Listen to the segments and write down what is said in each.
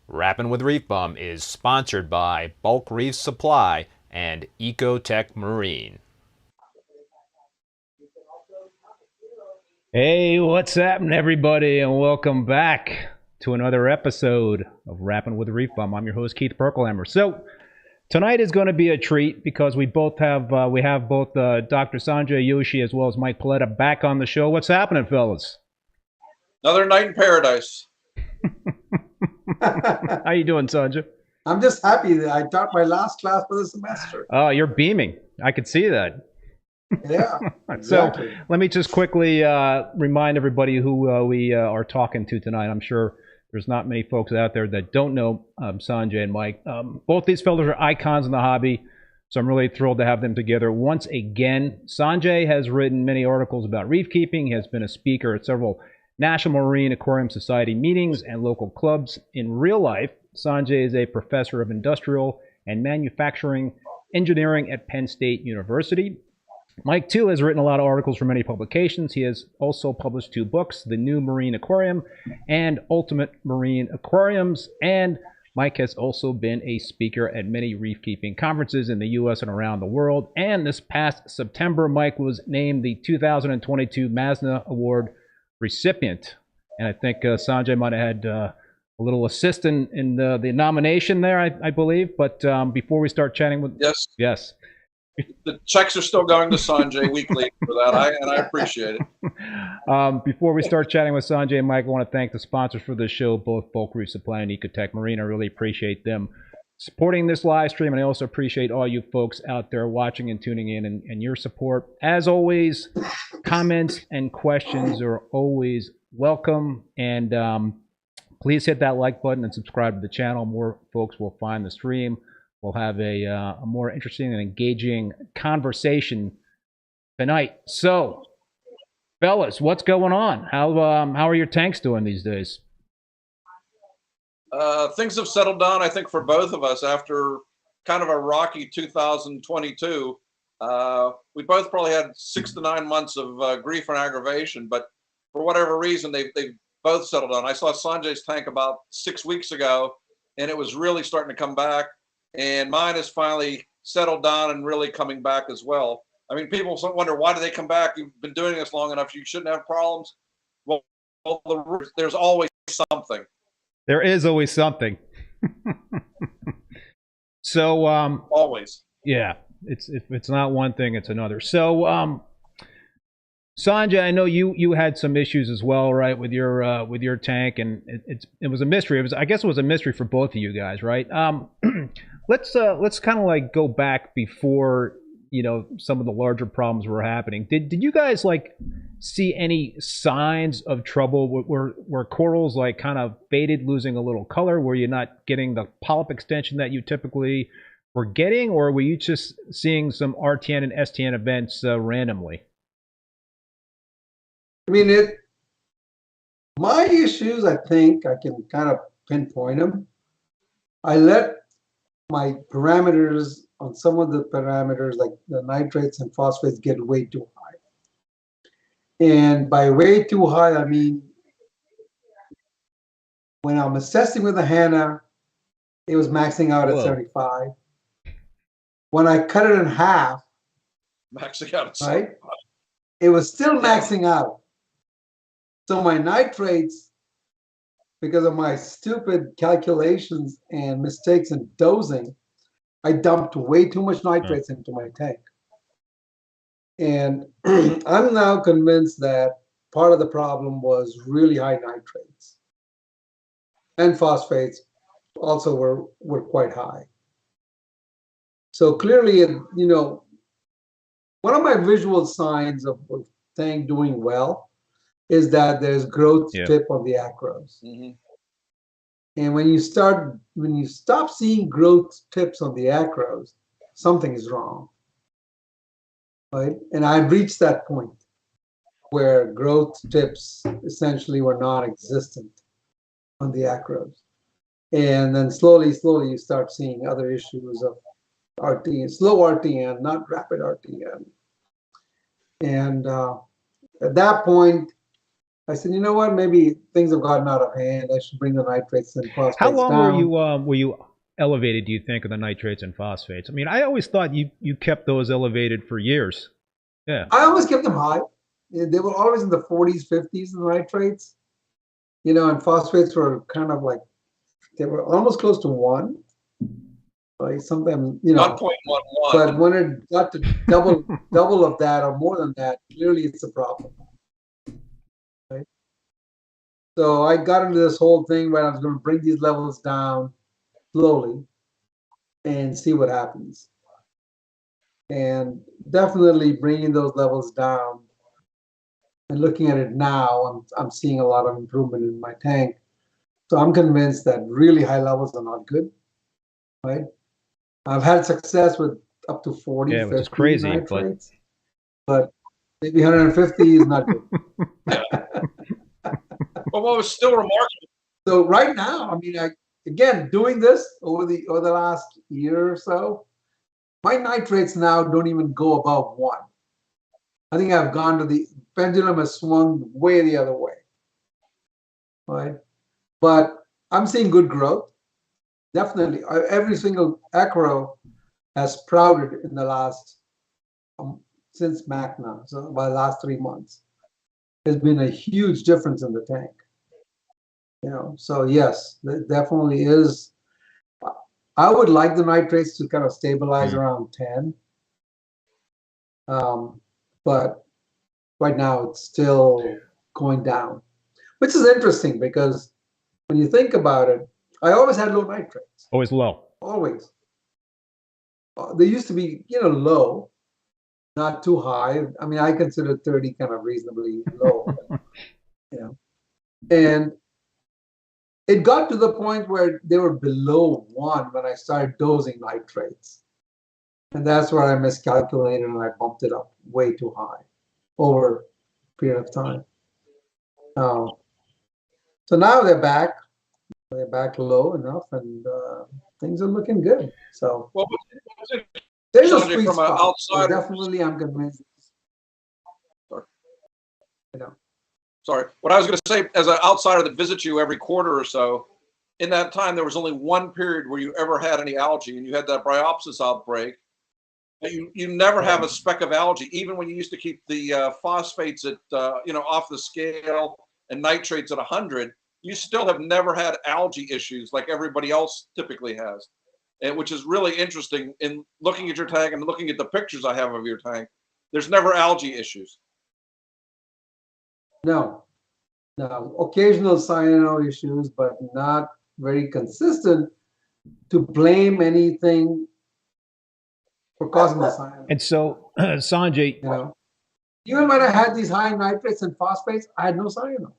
Rappin' with ReefBum is sponsored by Bulk Reef Supply and Ecotech Marine. Hey, what's happening, everybody, and welcome back to another episode of Rappin' with ReefBum. I'm your host, Keith Berkelhamer. So tonight is going to be a treat because we have both Dr. Sanjay Joshi as well as Mike Paletta back on the show. What's happening, fellas? Another night in paradise. How you doing, Sanjay? I'm just happy that I taught my last class for the semester. Oh, you're beaming. I could see that. Yeah, exactly. So let me just quickly remind everybody who we are talking to tonight. I'm sure there's not many folks out there that don't know Sanjay and Mike. Both these fellows are icons in the hobby, so I'm really thrilled to have them together once again. Sanjay has written many articles about reef keeping. He has been a speaker at several National Marine Aquarium Society meetings and local clubs. In real life, Sanjay is a professor of industrial and manufacturing engineering at Penn State University. Mike, too, has written a lot of articles for many publications. He has also published 2 books, The New Marine Aquarium and Ultimate Marine Aquariums. And Mike has also been a speaker at many reef keeping conferences in the U.S. and around the world. And this past September, Mike was named the 2022 MASNA Award recipient. And I think Sanjay might have had a little assist in the nomination there, I believe. But before we start chatting with... Yes. The checks are still going to Sanjay weekly for that, and I appreciate it. Before we start chatting with Sanjay and Mike, I want to thank the sponsors for this show, both Bulk Reef Supply and Ecotech Marine. I really appreciate them supporting this live stream, and I also appreciate all you folks out there watching and tuning in and your support. As always, comments and questions are always welcome, and please hit that like button and subscribe to the channel. More folks will find the stream. We'll have a more interesting and engaging conversation tonight. So, fellas, what's going on? How are your tanks doing these days? Things have settled down, I think, for both of us after kind of a rocky 2022. We both probably had 6 to 9 months of grief and aggravation, but for whatever reason, they've both settled down. I saw Sanjay's tank about 6 weeks ago, and it was really starting to come back. And mine has finally settled down and really coming back as well. I mean, people wonder, why do they come back? You've been doing this long enough. You shouldn't have problems. Well there's always something. There is always something. So, Always. yeah, it's if it's not one thing, it's another. So, Sanjay, I know you had some issues as well, right, with your tank, and it was a mystery. I guess it was a mystery for both of you guys, right? Let's kind of like go back before some of the larger problems were happening. Did you guys like see any signs of trouble where corals like kind of faded, losing a little color? Were you not getting the polyp extension that you typically were getting, or were you just seeing some RTN and STN events randomly? I mean, my issues, I think I can kind of pinpoint them. I let my parameters on some of the parameters, like the nitrates and phosphates, get way too high. And by way too high, I mean, when I'm assessing with the Hannah, it was maxing out at 75. When I cut it in half, Maxing out at right, it was still maxing out. So my nitrates, because of my stupid calculations and mistakes in dosing, I dumped way too much nitrates into my tank. And I'm now convinced that part of the problem was really high nitrates. And phosphates also were quite high. So clearly, one of my visual signs of tank doing well is that there's growth tip on the acros. Mm-hmm. And when you stop seeing growth tips on the acros, something is wrong, right? And I reached that point where growth tips essentially were non-existent on the acros. And then slowly you start seeing other issues of RTN, slow RTN, not rapid RTN. And at that point, I said, you know what? Maybe things have gotten out of hand. I should bring the nitrates and phosphates down. How long were you elevated, do you think, of the nitrates and phosphates? I mean, I always thought you kept those elevated for years. Yeah. I always kept them high. They were always in the 40s, 50s in the nitrates. And phosphates were kind of like, they were almost close to 1. Like sometimes, 1.11. But when it got to double of that or more than that, clearly it's a problem. Right? So I got into this whole thing where I was going to bring these levels down slowly and see what happens. And definitely bringing those levels down and looking at it now, I'm seeing a lot of improvement in my tank. So I'm convinced that really high levels are not good, right? I've had success with up to 40, yeah, 50 which is crazy, nitrates, but maybe 150 is not good. But what was still remarkable. So right now, I mean, again, doing this over the last year or so, my nitrates now don't even go above 1. I think I've gone to the pendulum has swung way the other way, right? But I'm seeing good growth. Definitely, every single acro has sprouted in the last since MASNA, so by the last 3 months. There's been a huge difference in the tank. So yes, there definitely is. I would like the nitrates to kind of stabilize around 10. But right now it's still going down, which is interesting because when you think about it, I always had low nitrates. Always low. Always. They used to be, low, not too high. I mean, I consider 30 kind of reasonably low, and it got to the point where they were below 1 when I started dosing nitrates. And that's where I miscalculated and I bumped it up way too high over a period of time. So now they're back. They're back low enough, and things are looking good. So there's a sweet spot. So definitely, I'm convinced. Sorry. What I was going to say, as an outsider that visits you every quarter or so, in that time there was only one period where you ever had any algae, and you had that bryopsis outbreak. You never have a speck of algae, even when you used to keep the phosphates at off the scale and nitrates at 100. you still have never had algae issues like everybody else typically has. And which is really interesting in looking at your tank and looking at the pictures I have of your tank. There's never algae issues. No, no, occasional cyano issues, but not very consistent to blame anything for causing the cyano. And so, Sanjay, You know, even when I had these high nitrates and phosphates, I had no cyano.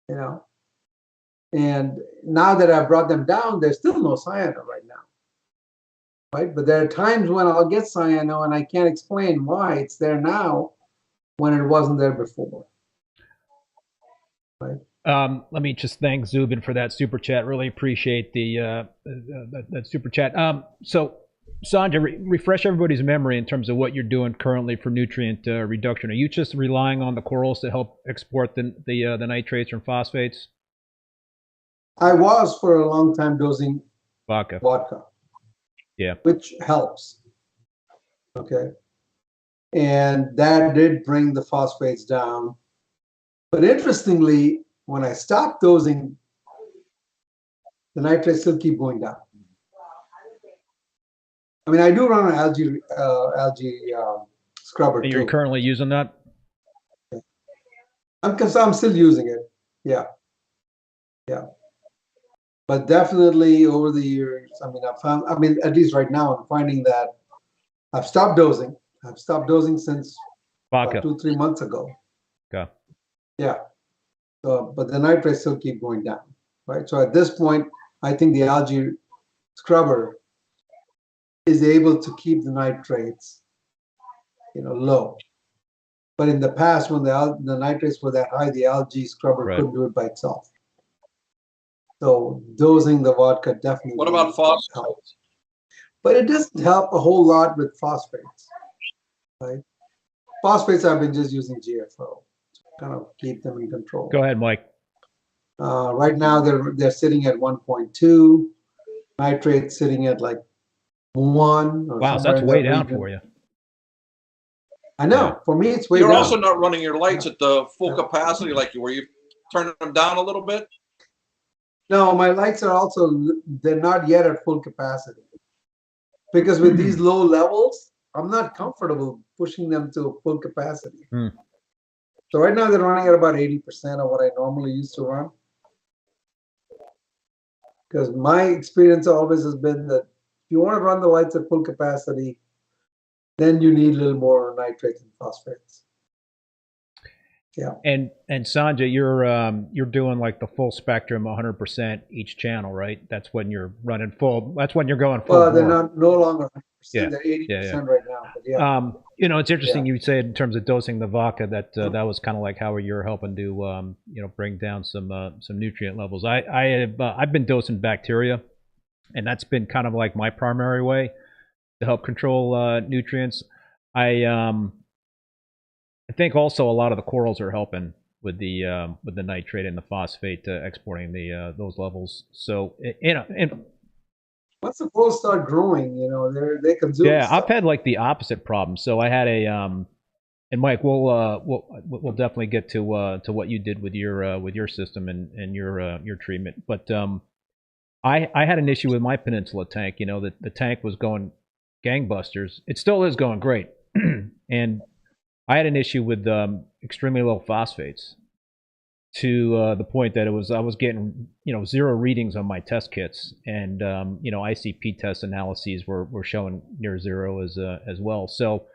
You know, and now that I've brought them down, there's still no cyano right now. Right, but there are times when I'll get cyano and I can't explain why it's there now when it wasn't there before. Right. let me just thank Zubin for that super chat. Really appreciate that super chat. So, Sanjay, refresh everybody's memory in terms of what you're doing currently for nutrient reduction. Are you just relying on the corals to help export the nitrates and phosphates? I was for a long time dosing Vodka. Yeah. Which helps. Okay. And that did bring the phosphates down. But interestingly, when I stopped dosing, the nitrates still keep going down. I mean, I do run an algae scrubber And you're too. currently using that? I'm still using it. Yeah. Yeah. But definitely over the years, I mean, at least right now, I'm finding that I've stopped dosing. I've stopped dosing since Vodka. 2-3 months ago. Okay. Yeah. So, but the nitrates still keep going down, right? So at this point, I think the algae scrubber is able to keep the nitrates, low. But in the past, when the nitrates were that high, the algae scrubber couldn't do it by itself. So dosing the vodka definitely. What about phosphates? Helps. But it doesn't help a whole lot with phosphates, right? Phosphates, I've been just using GFO to kind of keep them in control. Go ahead, Mike. Right now, they're sitting at 1.2. Nitrates sitting at like 1. Wow, so that's way down for you. I know. For me, it's way You're down. also not running your lights at the full capacity like you were. You turning them down a little bit? No, my lights are also, they're not yet at full capacity. Because with these low levels, I'm not comfortable pushing them to full capacity. So right now they're running at about 80% of what I normally used to run. Because my experience always has been that if you want to run the lights at full capacity, then you need a little more nitrates and phosphates. Yeah. And Sanjay, you're doing like the full spectrum, 100% each channel, right? That's when you're running full. That's when you're going full. Well, they're no longer 100%. Yeah. They're 80% right now. But yeah. It's interesting you say in terms of dosing the vodka that that was kind of like how you're helping to bring down some nutrient levels. I've been dosing bacteria, and that's been kind of like my primary way to help control nutrients. I think also a lot of the corals are helping with the nitrate and the phosphate exporting those levels. So and once the corals start growing, they consume. Yeah, stuff. I've had like the opposite problem. So I had a and Mike, we'll definitely get to what you did with your system and your treatment. But I had an issue with my Peninsula tank. The tank was going gangbusters. It still is going great, and I had an issue with extremely low phosphates to the point that I was getting 0 readings on my test kits, and ICP test analyses were showing near 0 as well. So,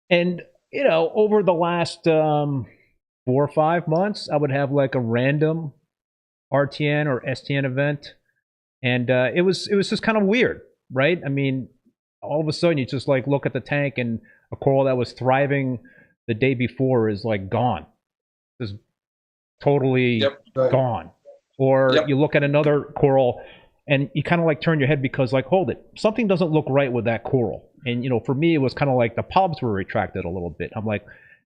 and over the last 4 or 5 months, I would have like a random RTN or STN event, and it was just kind of weird, right? I mean, all of a sudden you just like look at the tank and a coral that was thriving the day before is like gone, just totally gone. Or you look at another coral and you kind of like turn your head because like, hold it, something doesn't look right with that coral. And for me, it was kind of like the polyps were retracted a little bit. I'm like,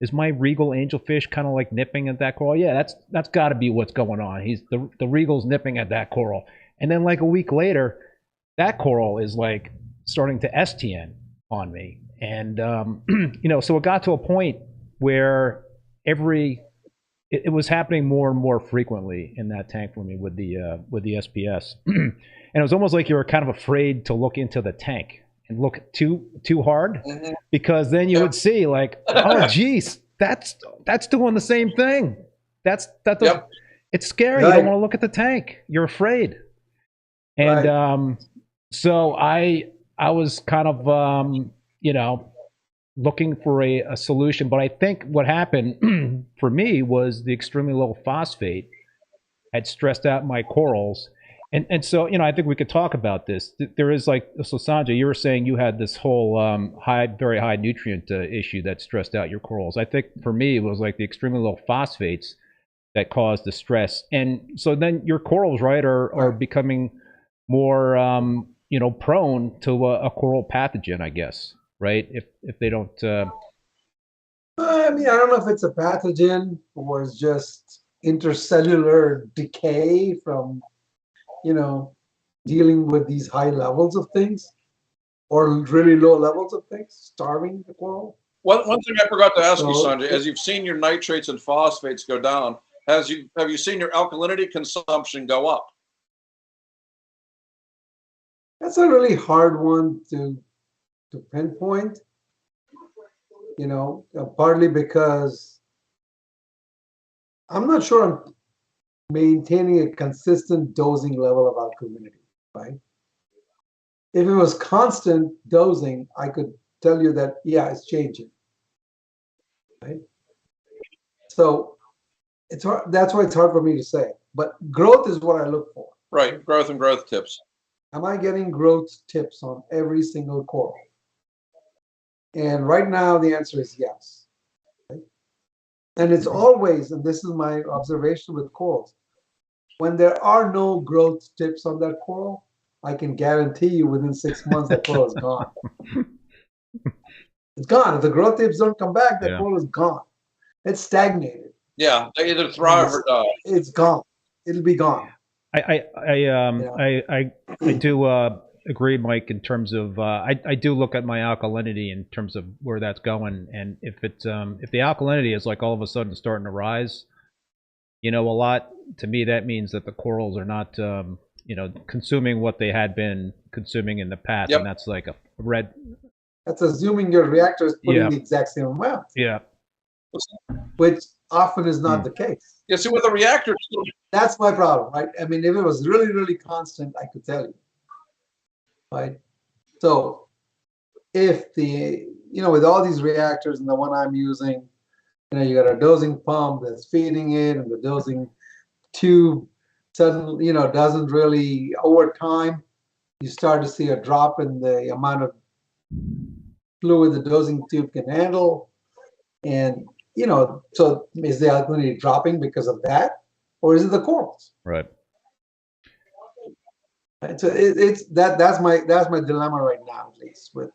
is my regal angelfish kind of like nipping at that coral? Yeah, that's got to be what's going on. The regal's nipping at that coral. And then like a week later, that coral is like starting to STN on me. And, so it got to a point where every it was happening more and more frequently in that tank for me with the SPS, and it was almost like you were kind of afraid to look into the tank and look too hard, because then you would see like, oh geez, that's doing the same thing. It's scary. You don't want to look at the tank. You're afraid. And so I was kind of looking for a solution, but I think what happened for me was the extremely low phosphate had stressed out my corals. And so, I think we could talk about this. There is so Sanjay, you were saying you had this whole very high nutrient issue that stressed out your corals. I think for me, it was like the extremely low phosphates that caused the stress. And so then your corals, right, are becoming more, prone to a coral pathogen, I guess, right? If they don't. I mean, I don't know if it's a pathogen or it's just intercellular decay from, dealing with these high levels of things or really low levels of things, starving the coral. One thing I forgot to ask you, Sanjay, as you've seen your nitrates and phosphates go down, have you seen your alkalinity consumption go up? That's a really hard one to pinpoint, partly because I'm not sure I'm maintaining a consistent dosing level of alkalinity, right? If it was constant dosing, I could tell you that, yeah, it's changing, right? So it's hard, that's why it's hard for me to say. But growth is what I look for. Right, growth and growth tips. Am I getting growth tips on every single coral? And right now, the answer is yes. Right? And it's always, and this is my observation with corals, when there are no growth tips on that coral, I can guarantee you within 6 months that coral is gone. It's gone. If the growth tips don't come back, that coral is gone. It's stagnated. Yeah, they either thrive or die. It's gone. It'll be gone. I do agree, Mike, in terms of I do look at my alkalinity in terms of where that's going, and if the alkalinity is like all of a sudden starting to rise, a lot, to me that means that the corals are not consuming what they had been consuming in the past, and that's like a red. That's assuming your reactor is putting the exact same amount. Yeah. Which often is not the case. Yeah, see, with a reactor, that's my problem, right? I mean, if it was really, really constant, I could tell you, right? So if with all these reactors and the one I'm using, you got a dosing pump that's feeding it, and the dosing tube suddenly, doesn't really, over time, you start to see a drop in the amount of fluid the dosing tube can handle. And, so is the alkalinity dropping because of that? Or is it the corals? Right. And so that's my dilemma right now, at least, with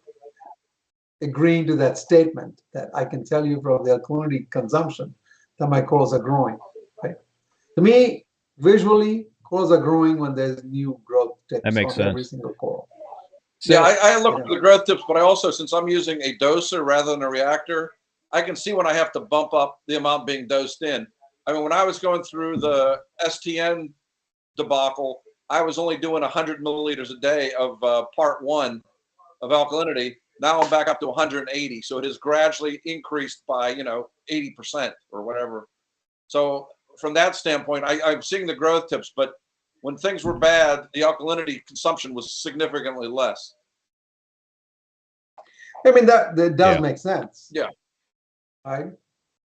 agreeing to that statement that I can tell you from the alkalinity consumption that my corals are growing. Right? To me, visually, corals are growing when there's new growth tips that makes sense. Every single coral. So, yeah, I look for the growth tips, but I also, since I'm using a doser rather than a reactor, I can see when I have to bump up the amount being dosed in. I mean, when I was going through the STN debacle, I was only doing 100 milliliters a day of part 1 of alkalinity. Now I'm back up to 180. So it has gradually increased by, 80% or whatever. So from that standpoint, I'm seeing the growth tips, but when things were bad, the alkalinity consumption was significantly less. I mean, that does make sense. Yeah. Right?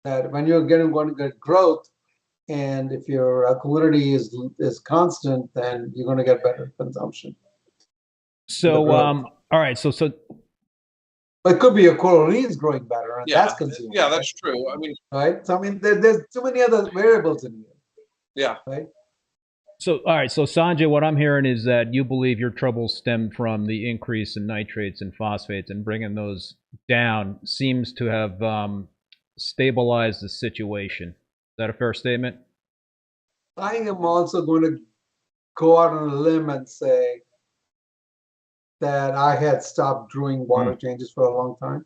That when you're going to get growth, and if your alkalinity is constant, then you're going to get better consumption. So, all right. So but it could be your coralline is growing better, and that's consuming. Yeah, that's true. I mean, right? So I mean, there's too many other variables in here. Yeah. Right. So, all right. So, Sanjay, what I'm hearing is that you believe your troubles stem from the increase in nitrates and phosphates, and bringing those down seems to have stabilized the situation. Is that a fair statement? I am also going to go out on a limb and say that I had stopped doing water changes for a long time,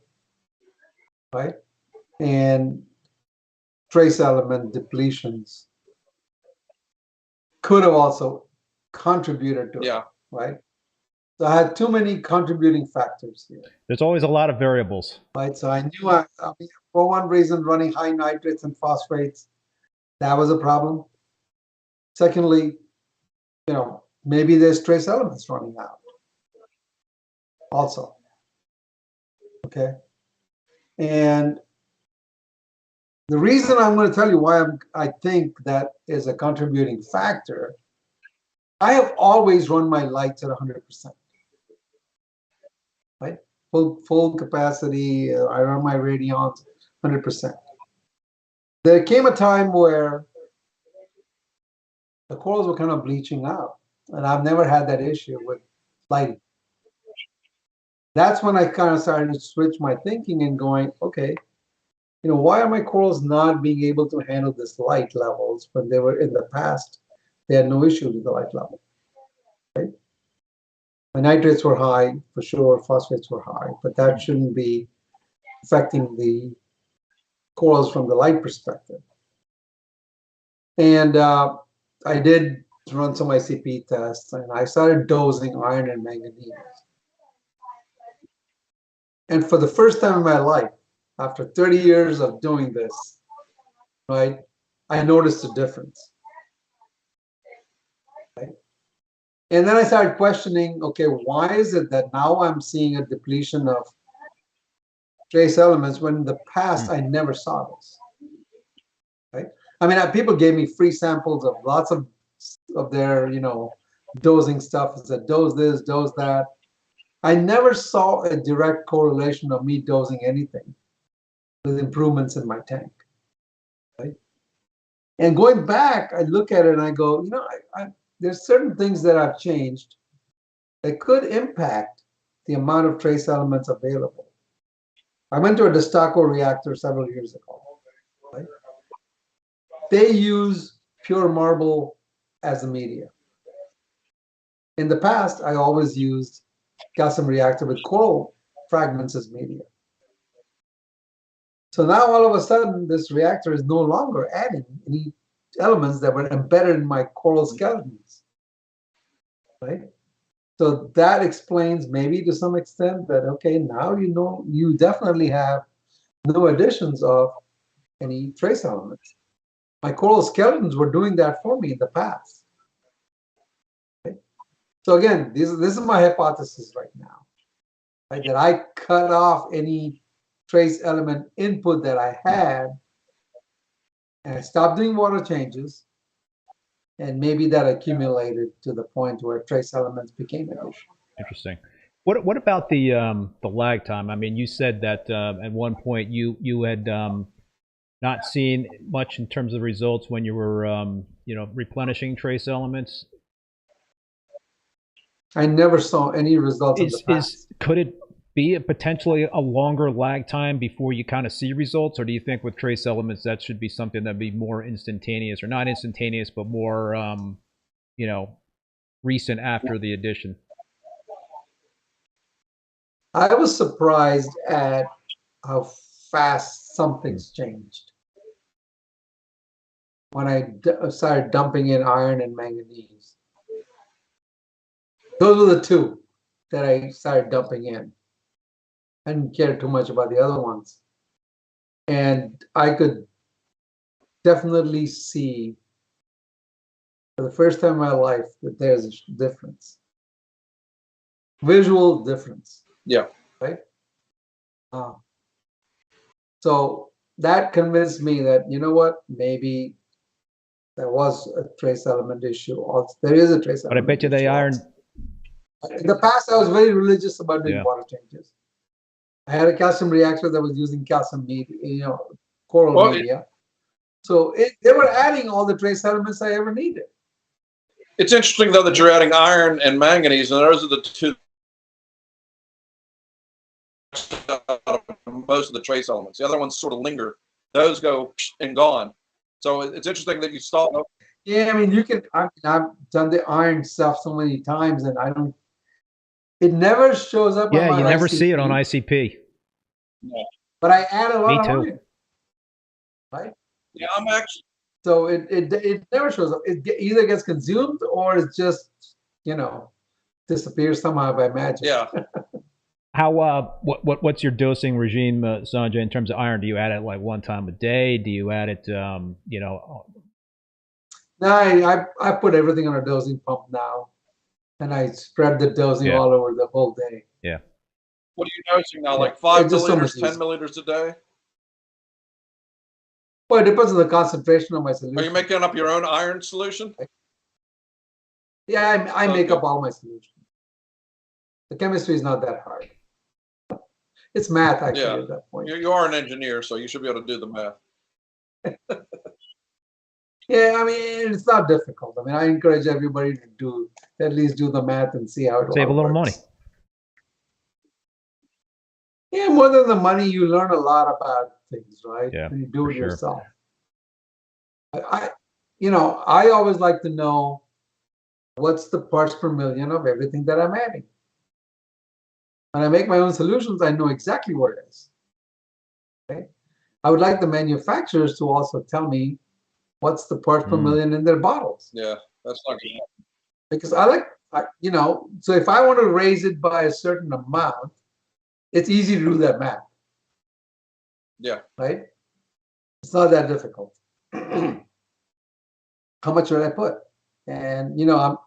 right? And trace element depletions could have also contributed to it, right? So I had too many contributing factors here. There's always a lot of variables. Right, so I knew I mean, for one reason, running high nitrates and phosphates, that was a problem. Secondly, you know, maybe there's trace elements running out also. Okay. And the reason I'm going to tell you why I think that is a contributing factor, I have always run my lights at 100%. Right? Full capacity. I run my radions 100%. There came a time where the corals were kind of bleaching out, and I've never had that issue with lighting. That's when I kind of started to switch my thinking and going, okay, you know, why are my corals not being able to handle this light levels when they were in the past? They had no issue with the light level, right? My nitrates were high, for sure, phosphates were high, but that shouldn't be affecting the corals from the light perspective. And I did run some ICP tests, and I started dosing iron and manganese. And for the first time in my life, after 30 years of doing this, right, I noticed a difference. Right? And then I started questioning, okay, why is it that now I'm seeing a depletion of trace elements when in the past I never saw this? Right? I mean, people gave me free samples of lots of their, you know, dosing stuff. It said dose this, dose that. I never saw a direct correlation of me dosing anything with improvements in my tank. Right? And going back, I look at it and I go, you know, there's certain things that I've changed that could impact the amount of trace elements available. I went to a Destaco reactor several years ago. Right? They use pure marble as a media. In the past, I always used calcium reactor with coral fragments as media. So now all of a sudden, this reactor is no longer adding any elements that were embedded in my coral skeletons, right? So that explains maybe to some extent that, okay, now you know, you definitely have no additions of any trace elements. My coral skeletons were doing that for me in the past. Right? So again, this is my hypothesis right now, right? That I cut off any trace element input that I had, and I stopped doing water changes, and maybe that accumulated to the point where trace elements became an issue. Interesting. What about the lag time? I mean, you said that at one point you had not seen much in terms of results when you were you know, replenishing trace elements. I never saw any results in the past. Could it be potentially a longer lag time before you kind of see results, or do you think with trace elements that should be something that'd be more instantaneous, or not instantaneous, but more you know, recent after the addition? I was surprised at how fast some things changed when I started dumping in iron and manganese. Those were the two that I started dumping in. I didn't care too much about the other ones. And I could definitely see for the first time in my life that there's a difference. Visual difference. Yeah. Right? So that convinced me that, you know what, maybe there was a trace element issue. Also, there is a trace element. But I bet you they iron. In the past, I was very religious about doing water changes. I had a calcium reactor that was using calcium media, you know, coral media. So they were adding all the trace elements I ever needed. It's interesting, though, that you're adding iron and manganese, and those are the two most of the trace elements. The other ones sort of linger. Those go and gone. So it's interesting that you saw. Yeah, I mean, you can. I've done the iron stuff so many times, and I don't. It never shows up. Yeah, on my you never ICP, see it on ICP. Yeah. But I add a lot of Me too. iron. Right. Yeah, I'm actually. So it never shows up. It either gets consumed or it just, you know, disappears somehow by magic. Yeah. How what's your dosing regime, Sanjay, in terms of iron? Do you add it like one time a day? Do you add it, you know? No, I put everything on a dosing pump now, and I spread the dosing Yeah. all over the whole day. Yeah. What are you dosing now? Yeah. Like 5 It's just so milliliters, much 10 milliliters a day? Well, it depends on the concentration of my solution. Are you making up your own iron solution? Yeah, I make Okay. up all my solutions. The chemistry is not that hard. It's math, actually, Yeah. at that point. You are an engineer, so you should be able to do the math. Yeah, I mean, it's not difficult. I mean, I encourage everybody to at least do the math and see how it Save a all little money. works. Yeah, more than the money, you learn a lot about things, right? Yeah, when you do for it sure. yourself. I always like to know what's the parts per million of everything that I'm adding. When I make my own solutions, I know exactly what it is. Okay? I would like the manufacturers to also tell me what's the parts per million in their bottles. Yeah, that's not good. Because so if I want to raise it by a certain amount, it's easy to do that math. Yeah. Right? It's not that difficult. How much should I put? And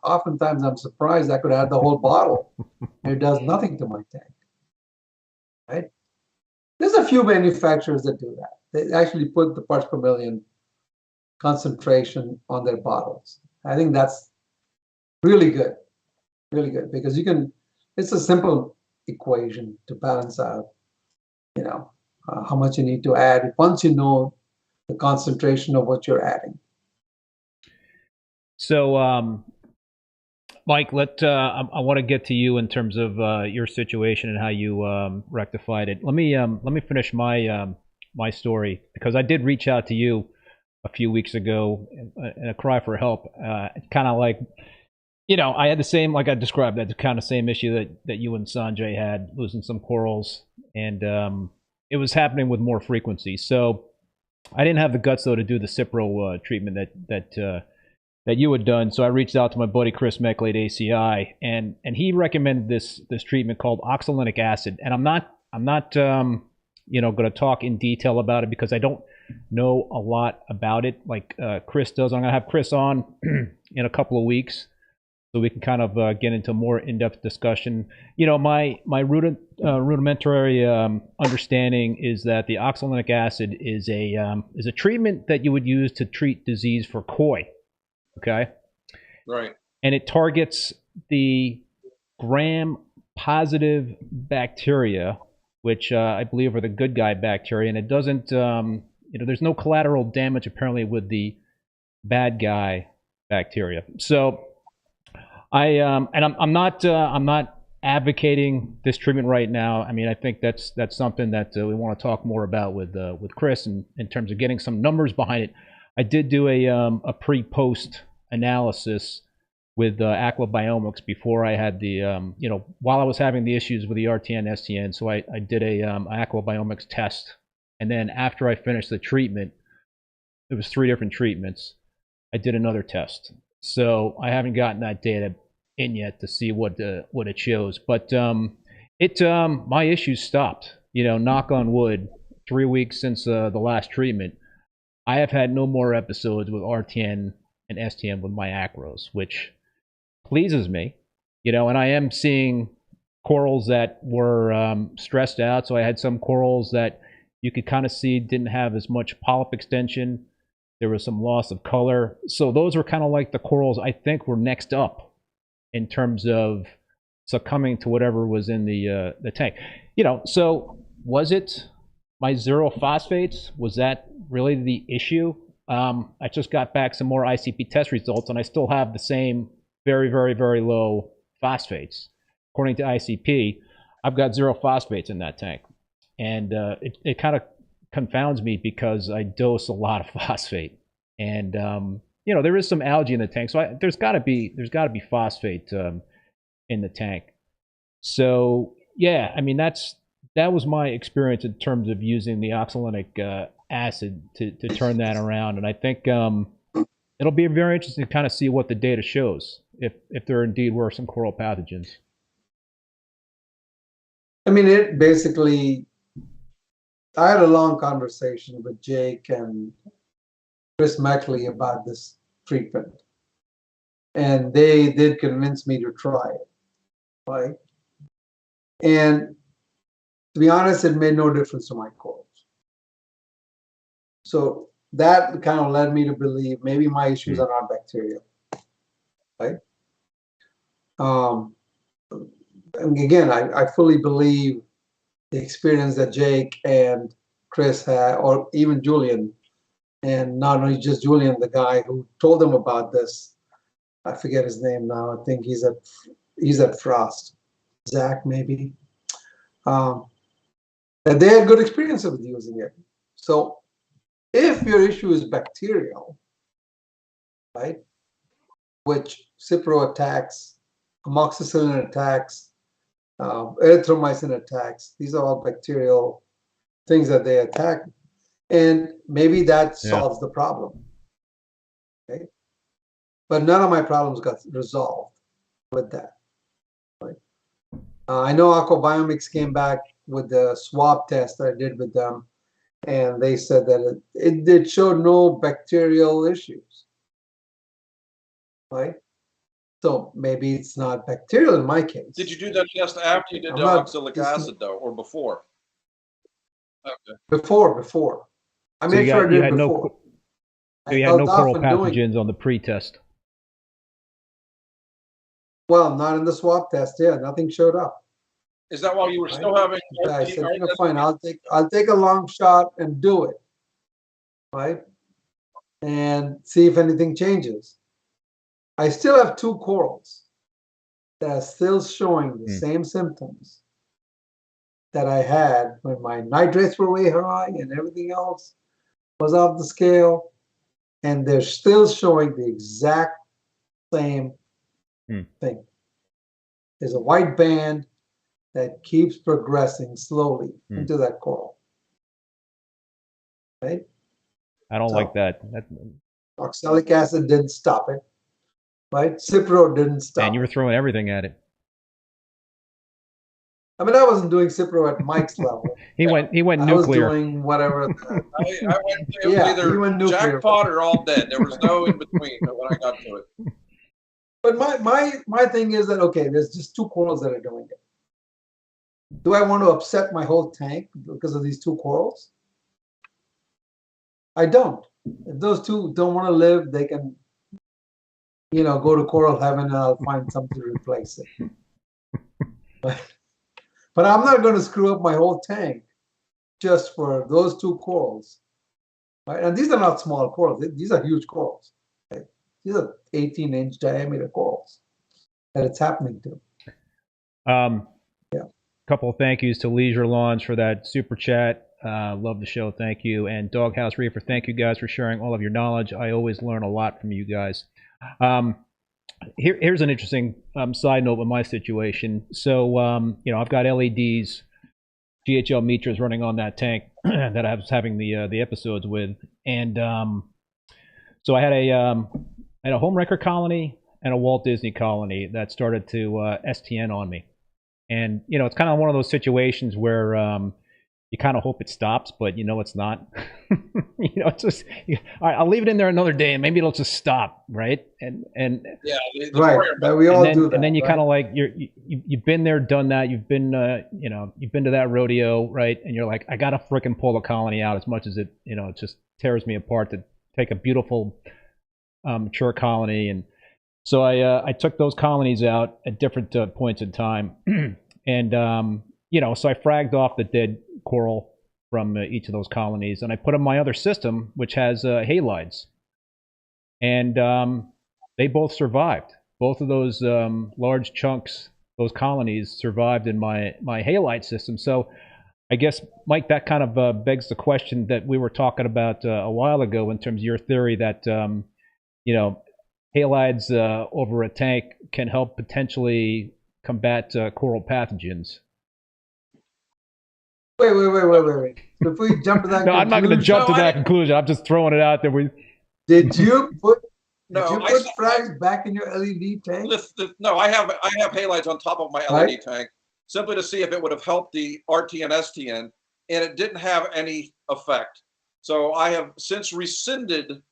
oftentimes I'm surprised I could add the whole bottle and it does nothing to my tank. Right? There's a few manufacturers that do that. They actually put the parts per million concentration on their bottles. I think that's really good, because it's a simple equation to balance out, how much you need to add once you know the concentration of what you're adding. So, Mike, I want to get to you in terms of your situation and how you rectified it. Let me finish my story, because I did reach out to you a few weeks ago in a cry for help. Kind of like, I had the same, like I described, that kind of same issue that you and Sanjay had, losing some corals, and it was happening with more frequency. So I didn't have the guts though to do the Cipro treatment that you had done. So I reached out to my buddy Chris Meckley at ACI, and he recommended this treatment called oxalinic acid. And I'm not going to talk in detail about it because I don't know a lot about it like Chris does. I'm going to have Chris on in a couple of weeks so we can kind of get into more in-depth discussion. My rudimentary understanding is that the oxalinic acid is a treatment that you would use to treat disease for koi. Okay. Right. And it targets the gram-positive bacteria, which I believe are the good guy bacteria, and it doesn't. There's no collateral damage apparently with the bad guy bacteria. So I'm not advocating this treatment right now. I mean, I think that's something that we want to talk more about with Chris in terms of getting some numbers behind it. I did do a pre-post analysis with Aquabiomics before I had the, while I was having the issues with the RTN, STN. So I did a Aquabiomics test. And then after I finished the treatment, it was 3 different treatments, I did another test. So I haven't gotten that data in yet to see what it shows. But my issues stopped, knock on wood, 3 weeks since the last treatment. I have had no more episodes with RTN and STM with my acros, which pleases me, and I am seeing corals that were stressed out. So I had some corals that you could kind of see didn't have as much polyp extension. There was some loss of color. So those were kind of like the corals I think were next up in terms of succumbing to whatever was in the tank. So was it my zero phosphates? Was that really the issue? I just got back some more ICP test results, and I still have the same very, very, very low phosphates. According to ICP, I've got zero phosphates in that tank. And it kind of confounds me because I dose a lot of phosphate. And, there is some algae in the tank. So there's got to be phosphate in the tank. So, yeah, I mean, that was my experience in terms of using the oxalinic acid to turn that around. And I think it'll be very interesting to kind of see what the data shows, if there indeed were some coral pathogens. I mean, it basically, I had a long conversation with Jake and Chris Mackley about this treatment. And they did convince me to try it, right? And to be honest, it made no difference to my corals. So that kind of led me to believe maybe my issues are not bacterial, right? And again, I fully believe the experience that Jake and Chris had, or even Julian, and not only just Julian, the guy who told them about this, I forget his name now. I think he's at Frost, Zach maybe. And they had good experience with using it. So if your issue is bacterial, right, which Cipro attacks, amoxicillin attacks, erythromycin attacks, these are all bacterial things that they attack, and maybe that solves the problem. Okay, but none of my problems got resolved with that. Right? I know Aquabiomics came back with the swab test I did with them, and they said that it showed no bacterial issues. Right? So maybe it's not bacterial in my case. Did you do that test after you did the oxalic acid, though, or before? Okay. Before. I made sure I did it before. So you had no coral pathogens on the pre-test? Well, not in the swab test. Yeah, nothing showed up. Is that while you were still having? Yeah, I said, fine, I'll take a long shot and do it, right? And see if anything changes. I still have 2 corals that are still showing the same symptoms that I had when my nitrates were way high and everything else was off the scale, and they're still showing the exact same thing. There's a white band that keeps progressing slowly into that coral. Right? I don't like that. Oxalic acid didn't stop it. Right? Cipro didn't stop. And you were throwing everything at it. I mean, I wasn't doing Cipro at Mike's level. He went nuclear. I was doing whatever. I went either jackpot or all dead. There was no in between when I got to it. But my thing is that, okay, there's just 2 corals that are doing it. Do I want to upset my whole tank because of these 2 corals? I don't. If those 2 don't want to live, they can, go to coral heaven and I'll find something to replace it. But I'm not going to screw up my whole tank just for those 2 corals. Right? And these are not small corals. These are huge corals. Right? These are 18-inch diameter corals that it's happening to. Couple of thank yous to Leisure Lawns for that super chat. Love the show. Thank you. And Doghouse Reefer, thank you guys for sharing all of your knowledge. I always learn a lot from you guys. Here's an interesting side note with my situation. So, I've got LEDs, GHL meters running on that tank that I was having the episodes with. And so I had a home wrecker colony and a Walt Disney colony that started to STN on me. And, it's kind of one of those situations where you kind of hope it stops, but it's not. It's just, all right, I'll leave it in there another day and maybe it'll just stop, right? And yeah, right. That we all do that. And then you right? kind of like you've been there, done that. You've been you've been to that rodeo, right? And you're like, I gotta frickin' pull the colony out as much as it it just tears me apart to take a beautiful mature colony. And so I took those colonies out at different points in time, and so I fragged off the dead coral from each of those colonies, and I put in my other system, which has halides, and they both survived. Both of those large chunks, those colonies, survived in my halide system. So I guess, Mike, that kind of begs the question that we were talking about a while ago in terms of your theory that halides over a tank can help potentially combat coral pathogens. Wait. before you jump to that No, I'm not going to conclusion, jump to No, I that didn't- conclusion. I'm just throwing it out there. did you put No, frags back in your LED tank? No, I have halides on top of my LED Right. tank simply to see if it would have helped the RT and STN, and it didn't have any effect. So I have since rescinded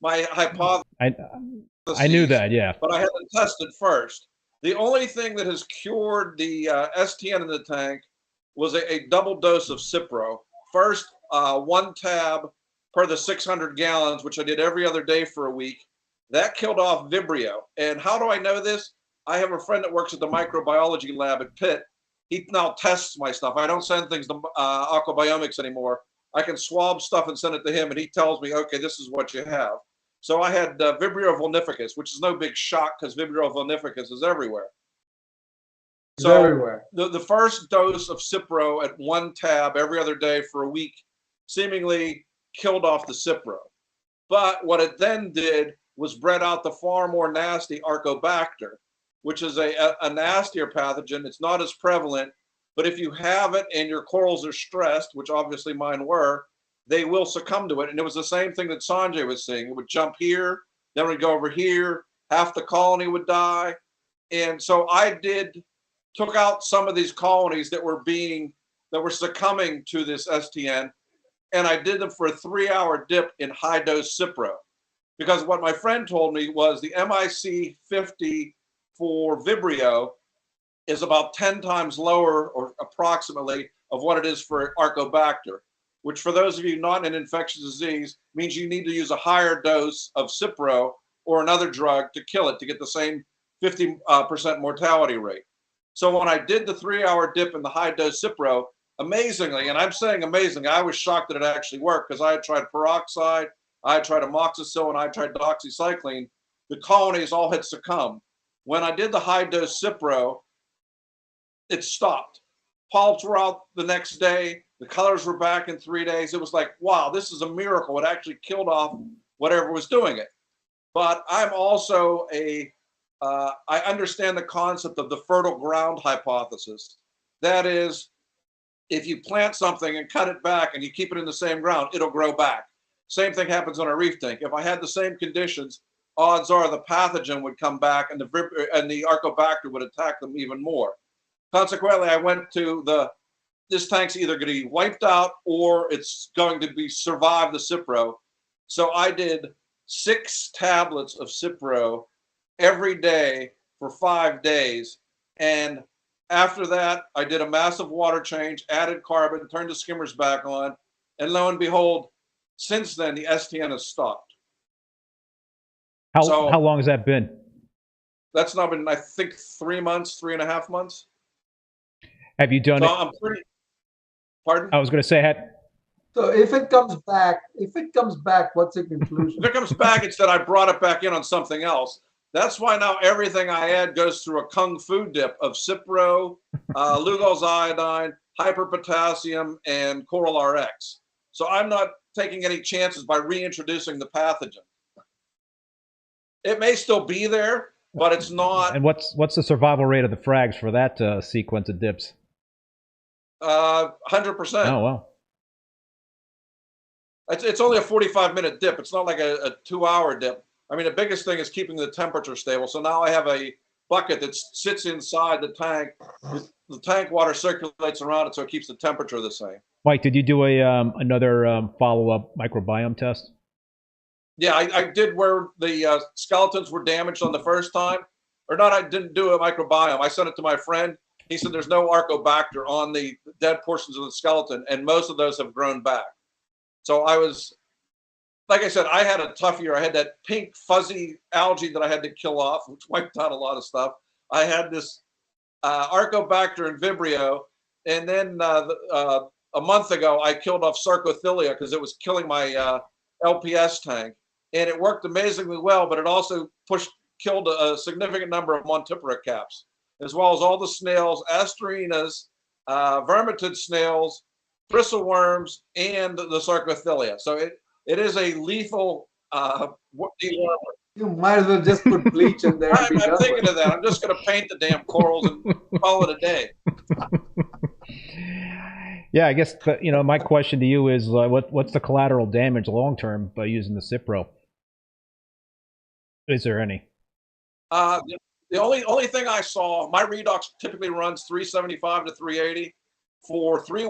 my hypothesis. I knew that, yeah. But I haven't tested first. The only thing that has cured the STN in the tank was a double dose of Cipro. First, 1 tab per the 600 gallons, which I did every other day for a week. That killed off Vibrio. And how do I know this? I have a friend that works at the microbiology lab at Pitt. He now tests my stuff. I don't send things to Aquabiomics anymore. I can swab stuff and send it to him, and he tells me, okay, this is what you have. So I had Vibrio vulnificus, which is no big shock because Vibrio vulnificus is everywhere. It's everywhere. The first dose of Cipro at 1 tab every other day for a week seemingly killed off the Cipro. But what it then did was bred out the far more nasty Archobacter, which is a nastier pathogen. It's not as prevalent, but if you have it and your corals are stressed, which obviously mine were, they will succumb to it. And it was the same thing that Sanjay was saying. It would jump here, then we'd go over here, half the colony would die. And so I took out some of these colonies that were succumbing to this STN, and I did them for a 3-hour dip in high dose Cipro. Because what my friend told me was the MIC 50 for Vibrio is about 10 times lower, or approximately, of what it is for Archobacter, which for those of you not in infectious disease means you need to use a higher dose of Cipro or another drug to kill it to get the same 50% mortality rate. So when I did the 3-hour dip in the high dose Cipro, amazingly, and I'm saying amazingly, I was shocked that it actually worked because I had tried peroxide, I had tried amoxicillin, I had tried doxycycline. The colonies all had succumbed. When I did the high dose Cipro, it stopped. Polyps were out the next day. The colors were back in 3 days. It was like, wow, this is a miracle. It actually killed off whatever was doing it. But I'm also I understand the concept of the fertile ground hypothesis. That is, if you plant something and cut it back and you keep it in the same ground, it'll grow back. Same thing happens on a reef tank. If I had the same conditions, odds are the pathogen would come back and the Archobacter would attack them even more. Consequently, I went to this tank's either going to be wiped out or it's going to be survive the Cipro. So I did 6 tablets of Cipro every day for 5 days. And after that, I did a massive water change, added carbon, turned the skimmers back on, and lo and behold, since then, the STN has stopped. How long has that been? That's now been, I think, 3 months, 3.5 months. Have you done it? I'm pretty, pardon? I was going to say, So if it comes back, what's the conclusion? If it comes back, it's that I brought it back in on something else. That's why now everything I add goes through a kung fu dip of Cipro, Lugol's iodine, hyperpotassium, and Coral RX. So I'm not taking any chances by reintroducing the pathogen. It may still be there, but it's not. And what's the survival rate of the frags for that sequence of dips? 100%. Oh, wow. It's only a 45-minute dip. It's not like a 2-hour dip. I mean, the biggest thing is keeping the temperature stable. So now I have a bucket that sits inside the tank. The tank water circulates around it, so it keeps the temperature the same. Mike, did you do another follow-up microbiome test? Yeah, I did where the skeletons were damaged on the first time. Or not, I didn't do a microbiome. I sent it to my friend. He said there's no Archobacter on the dead portions of the skeleton, and most of those have grown back. So I was, like I said, I had a tough year. I had that pink fuzzy algae that I had to kill off, which wiped out a lot of stuff. I had this Archobacter and Vibrio, and then a month ago I killed off Sarcophilia because it was killing my LPS tank, and it worked amazingly well. But it also killed a significant number of Montipora caps, as well as all the snails, Asterinas, vermitid snails, bristleworms, and the Sarcophilia. So it is a lethal dewormer. You might as well just put bleach in there. I'm thinking of that. I'm just going to paint the damn corals and call it a day. Yeah, I guess, you know, my question to you is what's the collateral damage long term by using the Cipro? Is there any? The only thing I saw, my redox typically runs 375 to 380. For 3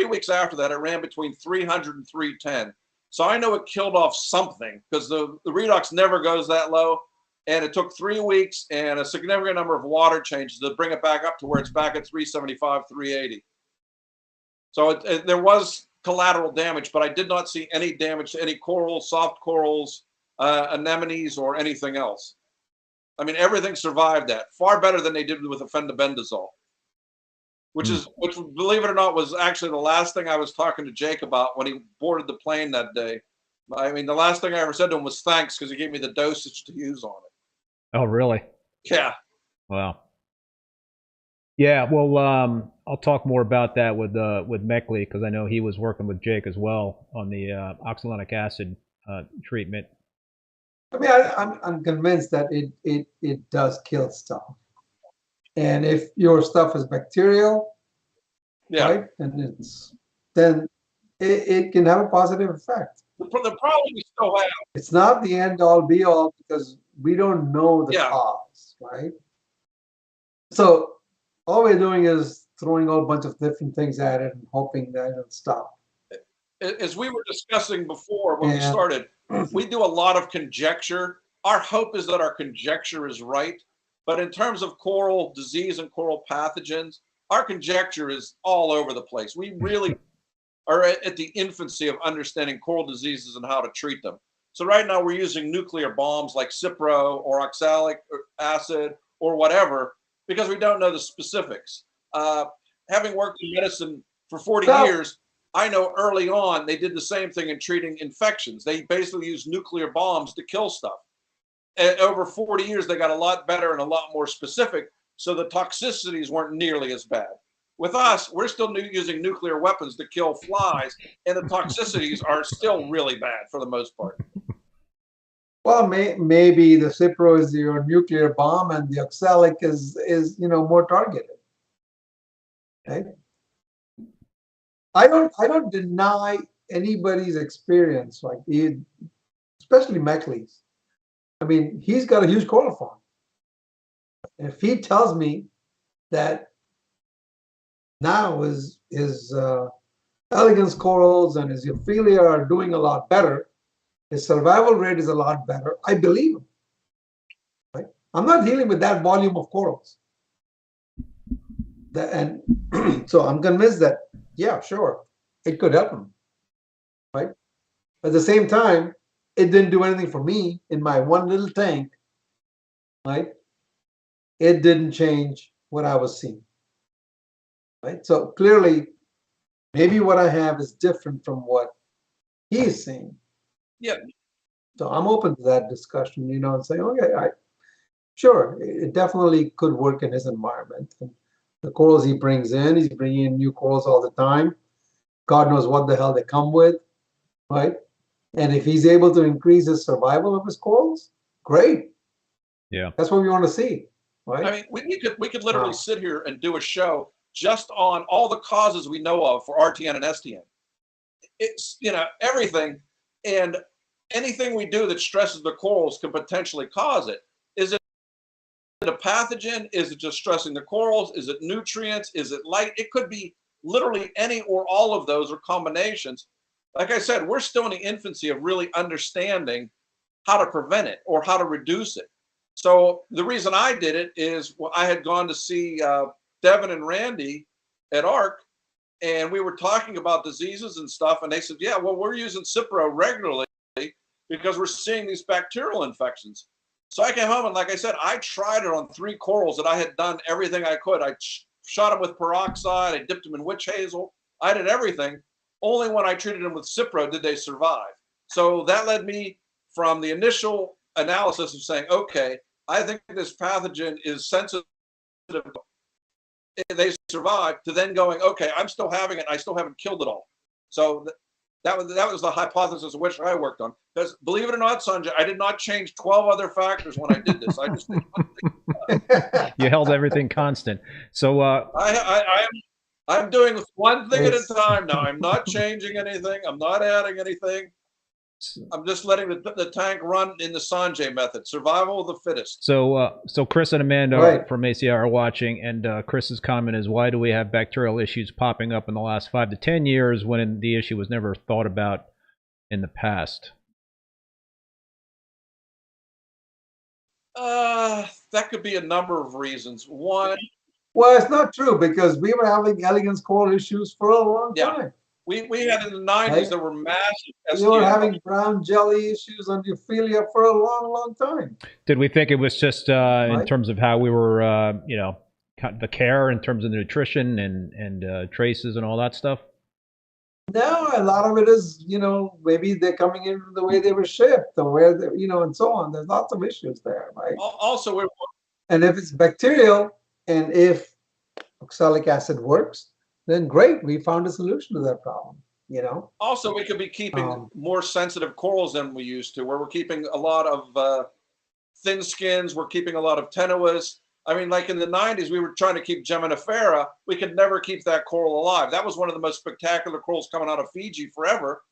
weeks after that, it ran between 300 and 310. So I know it killed off something because the redox never goes that low. And it took 3 weeks and a significant number of water changes to bring it back up to where it's back at 375, 380. So there was collateral damage, but I did not see any damage to any corals, soft corals, anemones, or anything else. I mean, everything survived that far better than they did with fendibendazole. Which, believe it or not, was actually the last thing I was talking to Jake about when he boarded the plane that day. I mean, the last thing I ever said to him was thanks because he gave me the dosage to use on it. Oh, really? Yeah. Wow. Yeah, well, I'll talk more about that with Meckley because I know he was working with Jake as well on the oxalinic acid treatment. I mean, I'm convinced that it does kill stuff. And if your stuff is bacterial, Yeah. right, and then it can have a positive effect. The problem we still have. It's not the end all be all because we don't know the cause, right? So all we're doing is throwing a whole bunch of different things at it and hoping that it'll stop. As we were discussing before when we started, we do a lot of conjecture. Our hope is that our conjecture is right. But in terms of coral disease and coral pathogens, our conjecture is all over the place. We really are at the infancy of understanding coral diseases and how to treat them. So right now we're using nuclear bombs like Cipro or oxalic acid or whatever because we don't know the specifics. Having worked in medicine for 40 years, I know early on they did the same thing in treating infections. They basically used nuclear bombs to kill stuff. Over 40 years, they got a lot better and a lot more specific, so the toxicities weren't nearly as bad. With us, we're still using nuclear weapons to kill flies, and the toxicities are still really bad for the most part. Well, maybe the Cipro is your nuclear bomb, and the oxalic is more targeted. Okay. I don't deny anybody's experience, like especially Meckley's. I mean, he's got a huge coral farm. If he tells me that now his elegance corals and his Ophelia are doing a lot better, his survival rate is a lot better, I believe him. Right? I'm not dealing with that volume of corals. And so I'm convinced that, yeah, sure, it could help him. Right? At the same time, it didn't do anything for me in my one little tank, right? It didn't change what I was seeing, right? So clearly, maybe what I have is different from what he is seeing. Yeah. So I'm open to that discussion, and saying, okay, sure, it definitely could work in his environment. And the corals he brings in, he's bringing in new corals all the time. God knows what the hell they come with, right? And if he's able to increase the survival of his corals, great. Yeah, that's what we want to see, right? I mean, we could literally sit here and do a show just on all the causes we know of for RTN and STN. It's everything, and anything we do that stresses the corals can potentially cause it. Is it a pathogen? Is it just stressing the corals? Is it nutrients? Is it light? It could be literally any or all of those or combinations. Like I said, we're still in the infancy of really understanding how to prevent it or how to reduce it. So the reason I did it is I had gone to see Devin and Randy at ARC, and we were talking about diseases and stuff, and they said, yeah, well, we're using Cipro regularly because we're seeing these bacterial infections. So I came home, and like I said, I tried it on 3 corals that I had done everything I could. I shot them with peroxide. I dipped them in witch hazel. I did everything. Only when I treated them with Cipro did they survive. So that led me from the initial analysis of saying, okay, I think this pathogen is sensitive. They survived, to then going, okay, I'm still having it. I still haven't killed it all. So that was the hypothesis of which I worked on. Because believe it or not, Sanjay, I did not change 12 other factors when I did this. I just you held everything constant. So I am I'm doing one thing at a It's time now. I'm not changing anything. I'm not adding anything. I'm just letting the tank run in the Sanjay method, survival of the fittest. So Chris and Amanda right. from ACI are watching, and Chris's comment is, why do we have bacterial issues popping up in the last 5 to 10 years when the issue was never thought about in the past? That could be a number of reasons. One, Well, it's not true because we were having elegance coral issues for a long yeah, time. we had in the 90s, Right? there were massive We were SDM. having brown jelly issues on Euphilia for a long, long time. Did we think it was just in Right. terms of how we were, you know, the care in terms of the nutrition and traces and all that stuff? No, a lot of it is, you know, maybe they're coming in the way they were shipped or where, they, you know, and so on. There's lots of issues there, right? Also, we're And if it's bacterial and if oxalic acid works, then great, we found a solution to that problem, you know? Also, we could be keeping more sensitive corals than we used to, where we're keeping a lot of thin skins, we're keeping a lot of tenuous. I mean, like in the 90s, we were trying to keep Geminifera. We could never keep that coral alive. That was one of the most spectacular corals coming out of Fiji forever.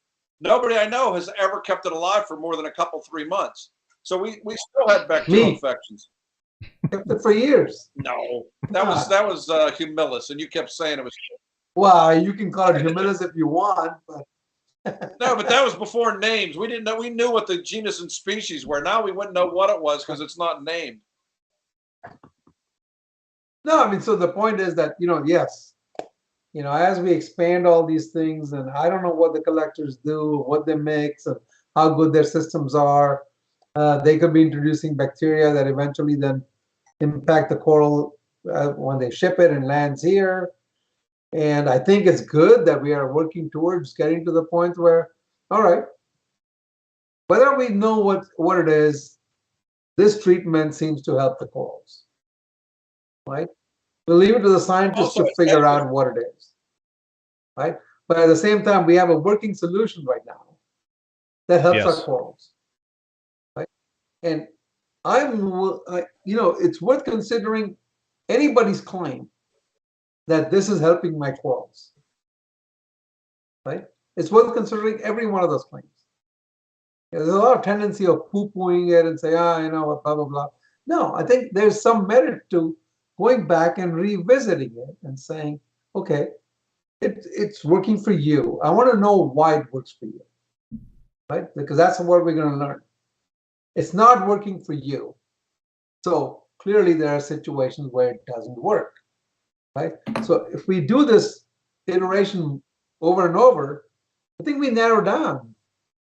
Nobody I know has ever kept it alive for more than a couple, 3 months. So we still had bacterial infections. Kept it for years. No, that was Humilus, and you kept saying it was. Well, you can call it Humilus if you want, but no, but that was before names. We didn't know. We knew what the genus and species were. Now we wouldn't know what it was because it's not named. no, I mean, so the point is that, you know, yes, you know, as we expand all these things, and I don't know what the collectors do, what they mix, and how good their systems are, they could be introducing bacteria that eventually then impact the coral when they ship it and lands here. And I think it's good that we are working towards getting to the point where, all right, whether we know what it is, this treatment seems to help the corals, right? We'll leave it to the scientists to figure out what it is, right? But at the same time, we have a working solution right now that helps our corals, right? And you know, it's worth considering anybody's claim that this is helping my corals, right? It's worth considering every one of those claims. There's a lot of tendency of poo-pooing it and say, you know, blah, blah, blah. No, I think there's some merit to going back and revisiting it and saying, okay, it's working for you. I want to know why it works for you, right? Because that's what we're going to learn. It's not working for you. So clearly there are situations where it doesn't work, right? So if we do this iteration over and over, I think we narrow down,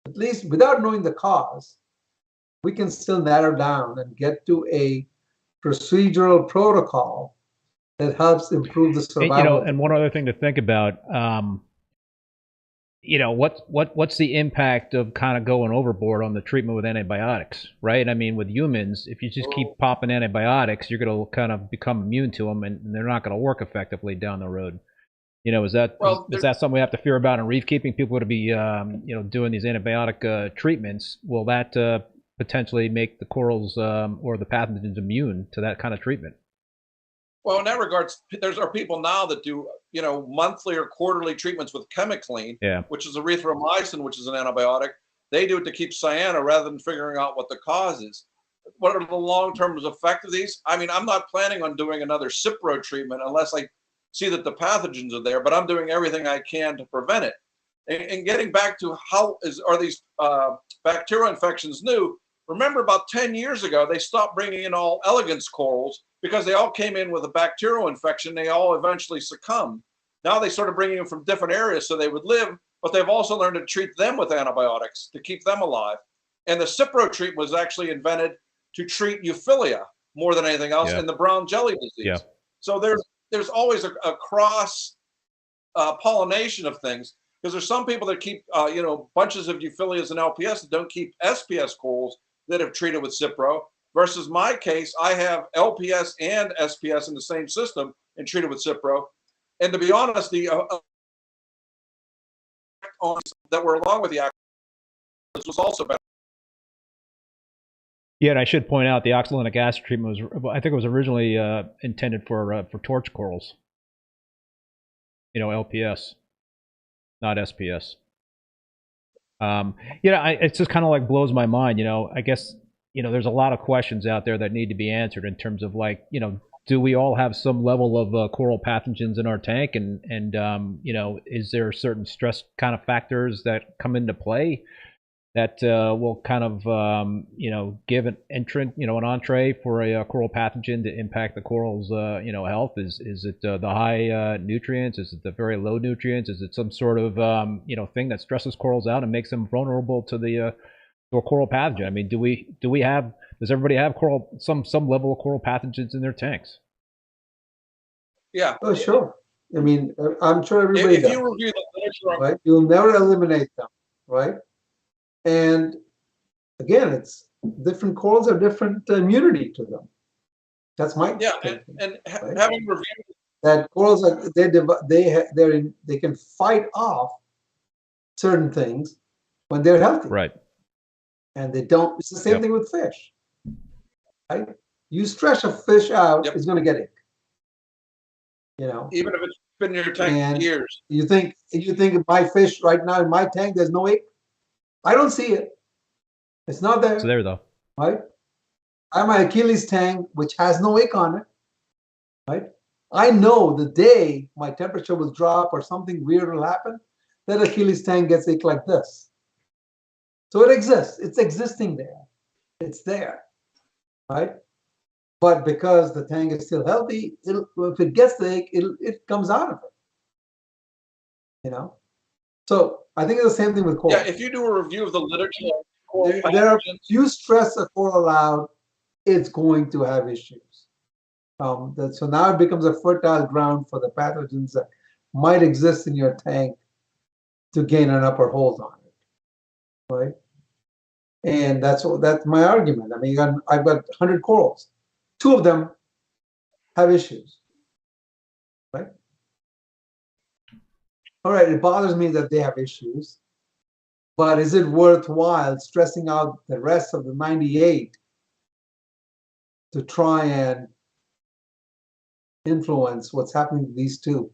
at least without knowing the cause, we can still narrow down and get to a procedural protocol that helps improve the survival. You know, and one other thing to think about, you know, what's the impact of kind of going overboard on the treatment with antibiotics, right? I mean, with humans, if you just keep popping antibiotics, you're going to kind of become immune to them, and they're not going to work effectively down the road. You know, is that something we have to fear about in reef keeping? People to be, you know, doing these antibiotic treatments. Will that potentially make the corals or the pathogens immune to that kind of treatment? Well, in that regards, there are people now that do, you know, monthly or quarterly treatments with chemicline, which is erythromycin, which is an antibiotic. They do it to keep cyano rather than figuring out what the cause is. What are the long-term effects of these? I mean, I'm not planning on doing another Cipro treatment unless I see that the pathogens are there, but I'm doing everything I can to prevent it. And getting back to are these bacterial infections new? Remember, about 10 years ago, they stopped bringing in all elegance corals because they all came in with a bacterial infection. They all eventually succumbed. Now they started bringing them from different areas so they would live, but they've also learned to treat them with antibiotics to keep them alive. And the Cipro treatment was actually invented to treat euphilia more than anything else and the brown jelly disease. So there's always a cross pollination of things, because there's some people that keep you know, bunches of euphilias and LPS that don't keep SPS corals that have treated with Cipro, versus my case, I have LPS and SPS in the same system and treated with Cipro. And to be honest, the that were along with the Aquariums was also better. Yeah, and I should point out the oxalic acid treatment was, I think it was originally intended for torch corals. LPS, not SPS. It just kind of like blows my mind. I guess there's a lot of questions out there that need to be answered in terms of like do we all have some level of coral pathogens in our tank, and is there certain stress kind of factors that come into play that will kind of give an entrant, an entree for a coral pathogen to impact the coral's health? Is it the high nutrients? Is it the very low nutrients? Is it some sort of thing that stresses corals out and makes them vulnerable to the to a coral pathogen? I mean, does everybody have some level of coral pathogens in their tanks? Yeah. Oh, sure. I mean, I'm sure everybody If does. you review the literature, right? You'll never eliminate them, right? And again, it's different corals have different immunity to them. That's my thinking, right? Having reviewed that corals are they can fight off certain things when they're healthy, right? And they don't. It's the same thing with fish, right? You stretch a fish out, it's going to get ink. Even if it's been in your tank for years. You think my fish right now in my tank there's no ink? I don't see it. It's not there. It's there though. Right? I have my Achilles tank, which has no ink on it. Right? I know the day my temperature will drop or something weird will happen, that Achilles tank gets ink like this. So it exists. It's existing there. It's there. Right? But because the tank is still healthy, if it gets the ink, it comes out of it. So I think it's the same thing with coral. Yeah, if you do a review of the literature, there are, if you stress a coral out, it's going to have issues. So now it becomes a fertile ground for the pathogens that might exist in your tank to gain an upper hold on it, right? And that's my argument. I mean, I've got 100 corals. 2 of them have issues, right? All right, it bothers me that they have issues, but is it worthwhile stressing out the rest of the 98 to try and influence what's happening to these 2?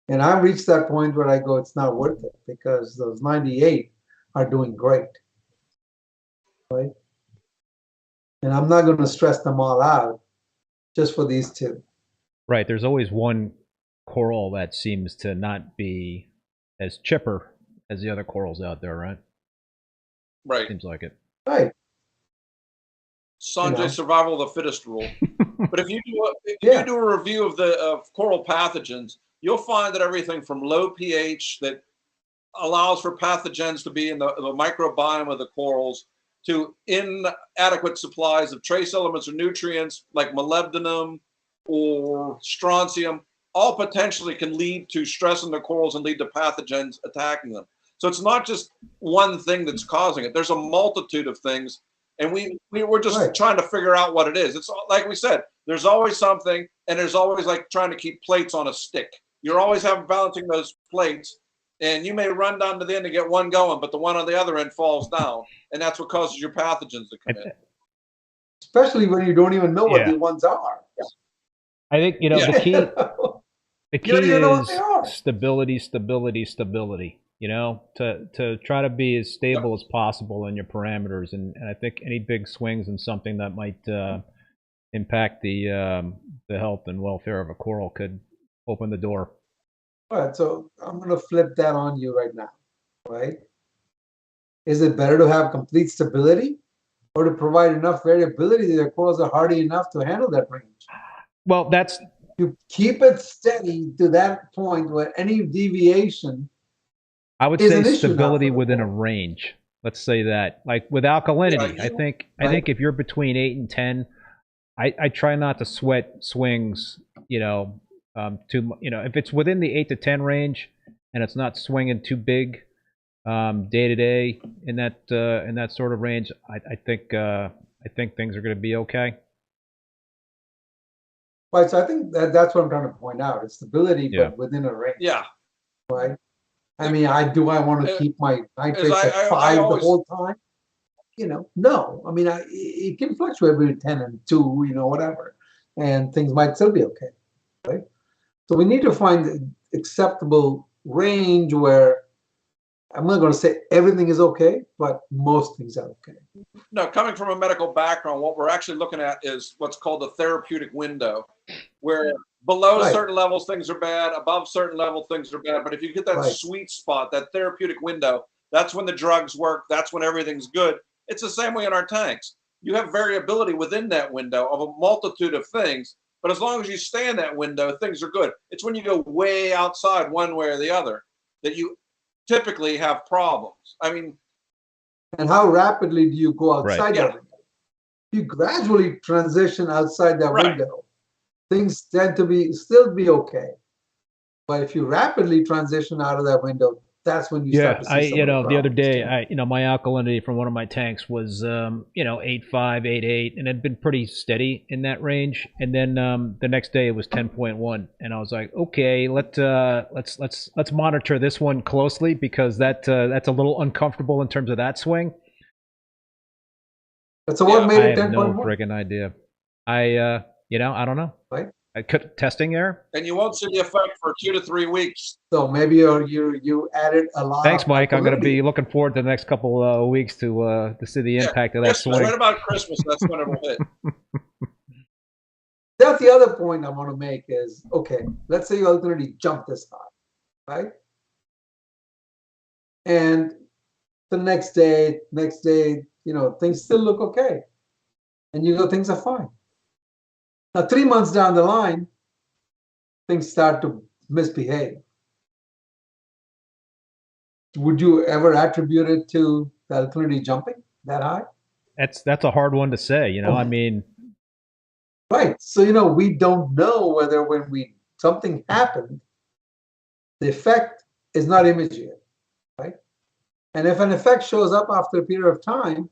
And I've reached that point where I go, it's not worth it, because those 98 are doing great, right? And I'm not going to stress them all out just for these 2. Right. There's always one coral that seems to not be as chipper as the other corals out there, right? Right. Seems like it. Right. Sanjay, survival of the fittest rule. But if you do a review of coral pathogens, you'll find that everything from low pH that allows for pathogens to be in the microbiome of the corals, to inadequate supplies of trace elements or nutrients like molybdenum or strontium, all potentially can lead to stress in the corals and lead to pathogens attacking them. So it's not just one thing that's causing it. There's a multitude of things, and we're just trying to figure out what it is. It's like we said, there's always something, and there's always like trying to keep plates on a stick. You're always balancing those plates, and you may run down to the end and get one going, but the one on the other end falls down, and that's what causes your pathogens to come in. Especially when you don't even know what the ones are. I think the key is stability. To try to be as stable as possible in your parameters, and I think any big swings in something that might impact the health and welfare of a coral could open the door. All right, so I'm going to flip that on you right now, right? Is it better to have complete stability or to provide enough variability that your corals are hardy enough to handle that range? Well, you keep it steady to that point where any deviation, I would say stability within a range. Let's say that, like with alkalinity, I think if you're between 8 and 10, I try not to sweat swings, if it's within the 8 to 10 range and it's not swinging too big day to day in that sort of range, I think things are going to be okay. Right, so I think that's what I'm trying to point out. It's stability, but within a range. Yeah. Right. I mean, I want to keep my nitrates at 5 the whole time. No. I mean, it can fluctuate between 10 and 2, whatever, and things might still be okay. Right. So we need to find acceptable range where I'm not going to say everything is okay, but most things are okay. No, coming from a medical background, what we're actually looking at is what's called the therapeutic window, where below Right. certain levels things are bad, above certain level things are bad. But if you get that Right. sweet spot, that therapeutic window, that's when the drugs work. That's when everything's good. It's the same way in our tanks. You have variability within that window of a multitude of things, but as long as you stay in that window, things are good. It's when you go way outside one way or the other that you typically have problems. I mean, And how rapidly do you go outside Right. that Yeah. window? If you gradually transition outside that Right. window, things tend to still be okay. But if you rapidly transition out of that window, that's when you start to see some of the the other problems, day, too. my alkalinity from one of my tanks was, 8.5, 8.8, and it had been pretty steady in that range. And then the next day it was 10.1, and I was like, okay, let's monitor this one closely because that's a little uncomfortable in terms of that swing. So what Yeah. made I it have no 10.1? friggin' idea. I don't know. Right. I could testing error. And you won't see the effect for 2 to 3 weeks. So maybe you added a lot Thanks, of Mike. I'm going to alkalinity. be looking forward to the next couple weeks to see the Yeah, impact of that Christmas, swing. right about Christmas, that's when it'll hit. That's the other point I want to make is, okay, let's say your alkalinity jumped this high, right? And the next day, things still look okay. And you go, things are fine. Now, 3 months down the line, things start to misbehave. Would you ever attribute it to the alkalinity jumping that high? That's a hard one to say. I mean, Right. So, we don't know whether when something happened, the effect is not immediate, right? And if an effect shows up after a period of time,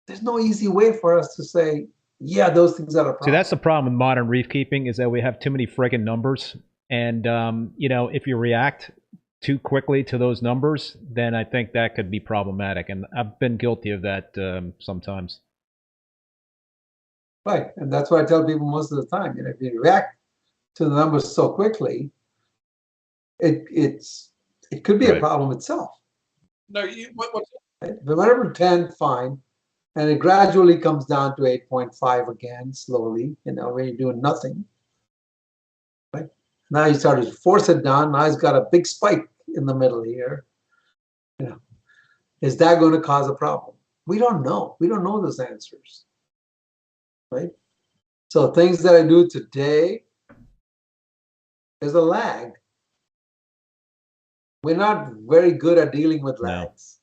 there's no easy way for us to say, yeah, those things are a problem. see, that's the problem with modern reef keeping is that we have too many friggin' numbers, and if you react too quickly to those numbers, then I think that could be problematic, and I've been guilty of that sometimes. Right. And that's why I tell people most of the time, if you react to the numbers so quickly, it could be a Right. problem itself. No, what's Right? If it went over 10, fine. And it gradually comes down to 8.5 again, slowly, when you're doing nothing. Right? Now you start to force it down. Now it's got a big spike in the middle here. Is that going to cause a problem? We don't know. We don't know those answers. Right? So things that I do today, there's a lag. We're not very good at dealing with No. lags.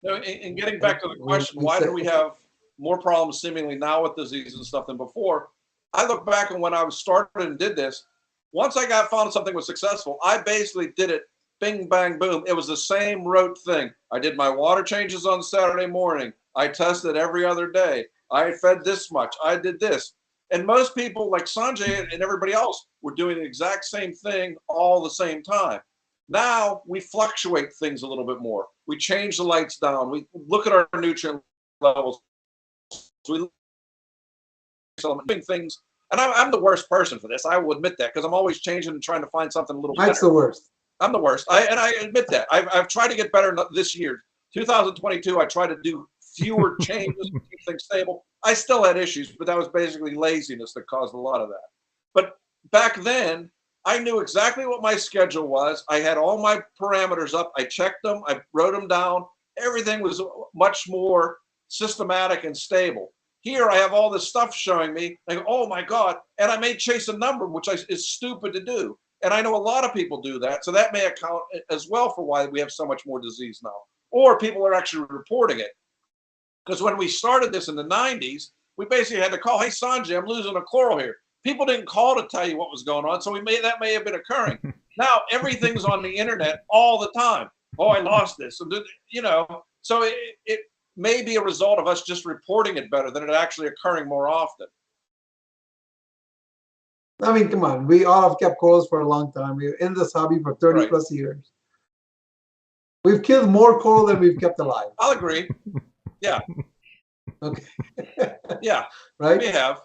No, and getting back to the We- question, we why say- do we have more problems seemingly now with disease and stuff than before? I look back on when I was started and did this. Once I found something was successful, I basically did it bing, bang, boom. It was the same rote thing. I did my water changes on Saturday morning. I tested every other day. I fed this much. I did this. And most people like Sanjay and everybody else were doing the exact same thing all the same time. Now we fluctuate things a little bit more. We change the lights down. We look at our nutrient levels. So we doing things, and I'm the worst person for this. I will admit that because I'm always changing and trying to find something a little Mike's better. the worst. I'm the worst. I admit that. I've tried to get better this year. 2022, I tried to do fewer changes, keep things stable. I still had issues, but that was basically laziness that caused a lot of that. But back then, I knew exactly what my schedule was. I had all my parameters up. I checked them. I wrote them down. Everything was much more systematic and stable. Here, I have all this stuff showing me, like, oh my God, and I may chase a number, which is stupid to do. And I know a lot of people do that. So that may account as well for why we have so much more disease now. Or people are actually reporting it. Because when we started this in the 90s, we basically had to call, hey, Sanjay, I'm losing a coral here. People didn't call to tell you what was going on. So that may have been occurring. Now everything's on the internet all the time. Oh, I lost this. So it may be a result of us just reporting it better than it actually occurring more often. I mean, come on. We all have kept corals for a long time. We're in this hobby for 30 Right. plus years. We've killed more coral than we've kept alive. I'll agree. Yeah. Okay. Yeah, Right? we have.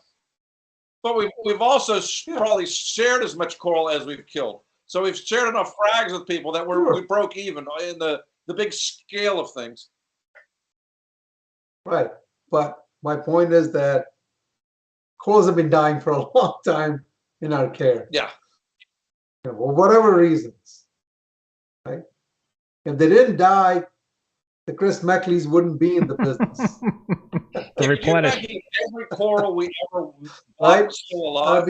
But we've also probably shared as much coral as we've killed. So we've shared enough frags with people that we broke even in the big scale of things. Right. But my point is that corals have been dying for a long time in our care. Yeah. For whatever reasons. Right? If they didn't die, the Chris Meckleys wouldn't be in the business. To replenish. Every coral we ever Right? still alive.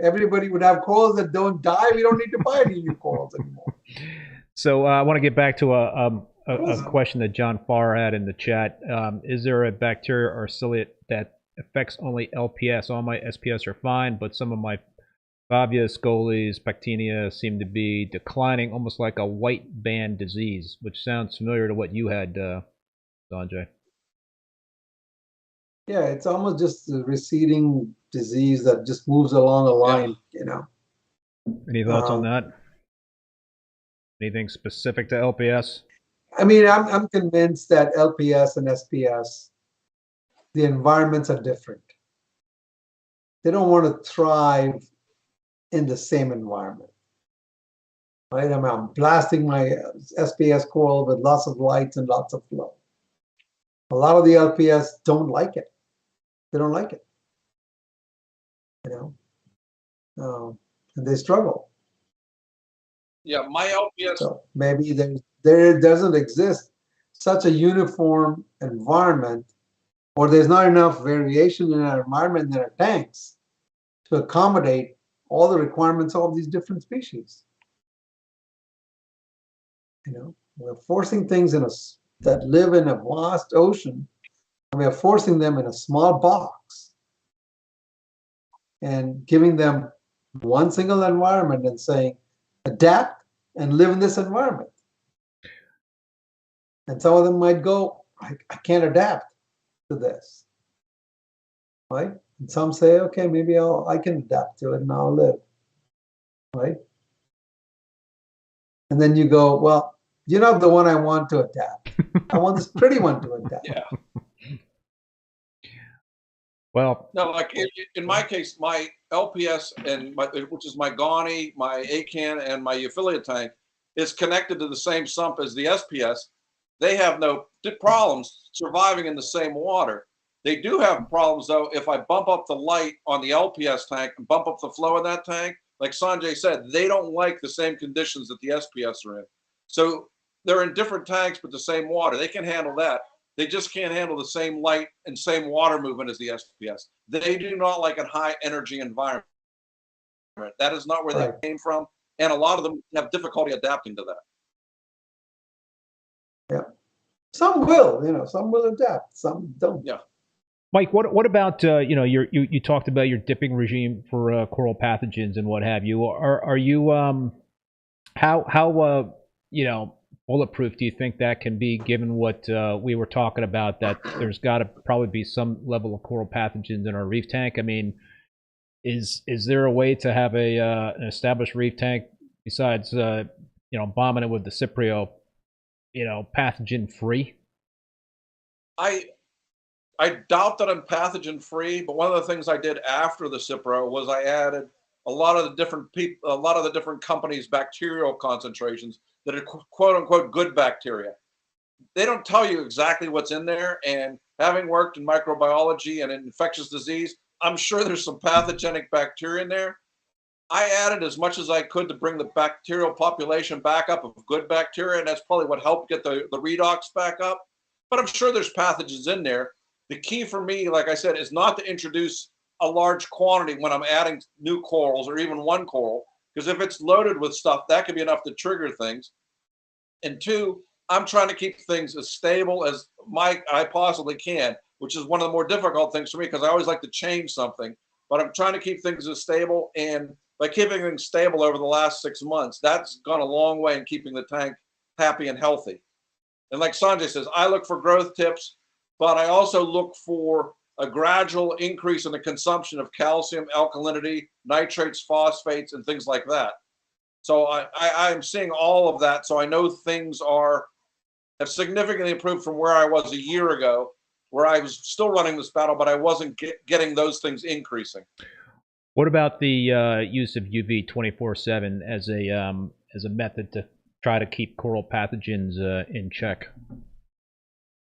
Everybody would have corals that don't die. We don't need to buy any new corals anymore. So I want to get back to a question that John Farr had in the chat. Is there a bacteria or ciliate that affects only LPS? All my SPS are fine, but some of my Favia, Scoles, Pectinia seem to be declining, almost like a white band disease, which sounds familiar to what you had, Sanjay. Yeah, it's almost just a receding disease that just moves along a line, you know. Any thoughts on that? Anything specific to LPS? I mean, I'm convinced that LPS and SPS, the environments are different. They don't want to thrive in the same environment. Right? I mean, I'm blasting my SPS coral with lots of lights and lots of flow. A lot of the LPS don't like it. They don't like it. You know, and they struggle. Yeah, my LPS. So maybe there doesn't exist such a uniform environment, or there's not enough variation in our environment in our tanks to accommodate all the requirements of these different species. You know, we're forcing things that live in a vast ocean, and we're forcing them in a small box and giving them one single environment and saying, adapt and live in this environment. And some of them might go, I can't adapt to this. Right? And some say, okay, maybe I can adapt to it and I'll live. Right? And then you go, well, you're not the one I want to adapt. I want this pretty one to adapt. Yeah. Well, no, like in my case, my LPS which is my Goni, my ACAN, and my Euphilia tank is connected to the same sump as the SPS. They have no problems surviving in the same water. They do have problems though if I bump up the light on the LPS tank and bump up the flow in that tank. Like Sanjay said, they don't like the same conditions that the SPS are in. So they're in different tanks but the same water. They can handle that. They just can't handle the same light and same water movement as the SPS. They do not like a high energy environment. That is not where they came from. And a lot of them have difficulty adapting to that. Yeah. Some will, some will adapt, some don't. Yeah. Mike, what about you talked about your dipping regime for coral pathogens and what have you. Are you how bulletproof do you think that can be, given what we were talking about, that there's got to probably be some level of coral pathogens in our reef tank? I mean, is there a way to have an established reef tank besides bombing it with the Ciprio, pathogen free? I doubt that I'm pathogen free, but one of the things I did after the Cipro was I added a lot of the different companies' bacterial concentrations that are quote unquote good bacteria. They don't tell you exactly what's in there, and having worked in microbiology and in infectious disease, I'm sure there's some pathogenic bacteria in there. I added as much as I could to bring the bacterial population back up of good bacteria, and that's probably what helped get the redox back up. But I'm sure there's pathogens in there. The key for me, like I said, is not to introduce a large quantity when I'm adding new corals or even one coral, because if it's loaded with stuff, that could be enough to trigger things. And two, I'm trying to keep things as stable as I possibly can, which is one of the more difficult things for me because I always like to change something. But I'm trying to keep things as stable, and by keeping things stable over the last 6 months, that's gone a long way in keeping the tank happy and healthy. And like Sanjay says, I look for growth tips, but I also look for a gradual increase in the consumption of calcium, alkalinity, nitrates, phosphates, and things like that. So I'm seeing all of that. So I know things have significantly improved from where I was a year ago, where I was still running this battle, but I wasn't getting those things increasing. What about the use of UV 24/7 as a method to try to keep coral pathogens in check?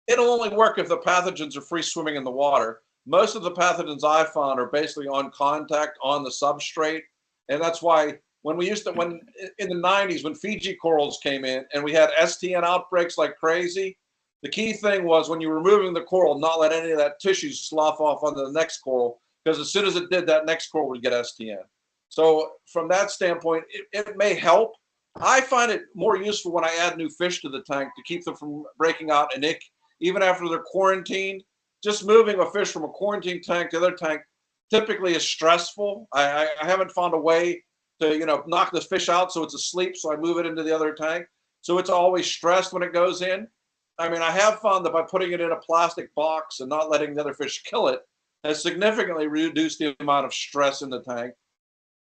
It'll only work if the pathogens are free swimming in the water. Most of the pathogens I found are basically on contact on the substrate. And that's why when in the 90s, when Fiji corals came in and we had STN outbreaks like crazy, the key thing was when you were removing the coral, not let any of that tissue slough off onto the next coral, because as soon as it did, that next coral would get STN. So from that standpoint, it may help. I find it more useful when I add new fish to the tank to keep them from breaking out an ick, even after they're quarantined. Just moving a fish from a quarantine tank to another tank typically is stressful. I haven't found a way to knock the fish out so it's asleep, so I move it into the other tank. So it's always stressed when it goes in. I mean, I have found that by putting it in a plastic box and not letting the other fish kill it has significantly reduced the amount of stress in the tank,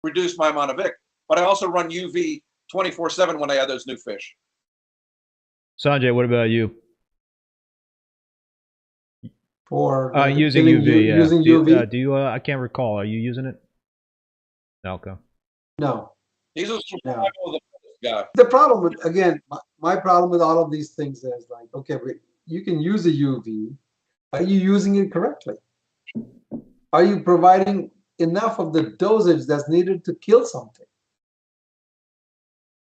reduced my amount of ick. But I also run UV 24/7 when I add those new fish. Sanjay, what about you? For using UV, using UV. Do you? I can't recall. Are you using it? No, okay. No. He's a survival of the fittest guy. The problem with, again, my problem with all of these things is like, okay, you can use a UV. Are you using it correctly? Are you providing enough of the dosage that's needed to kill something?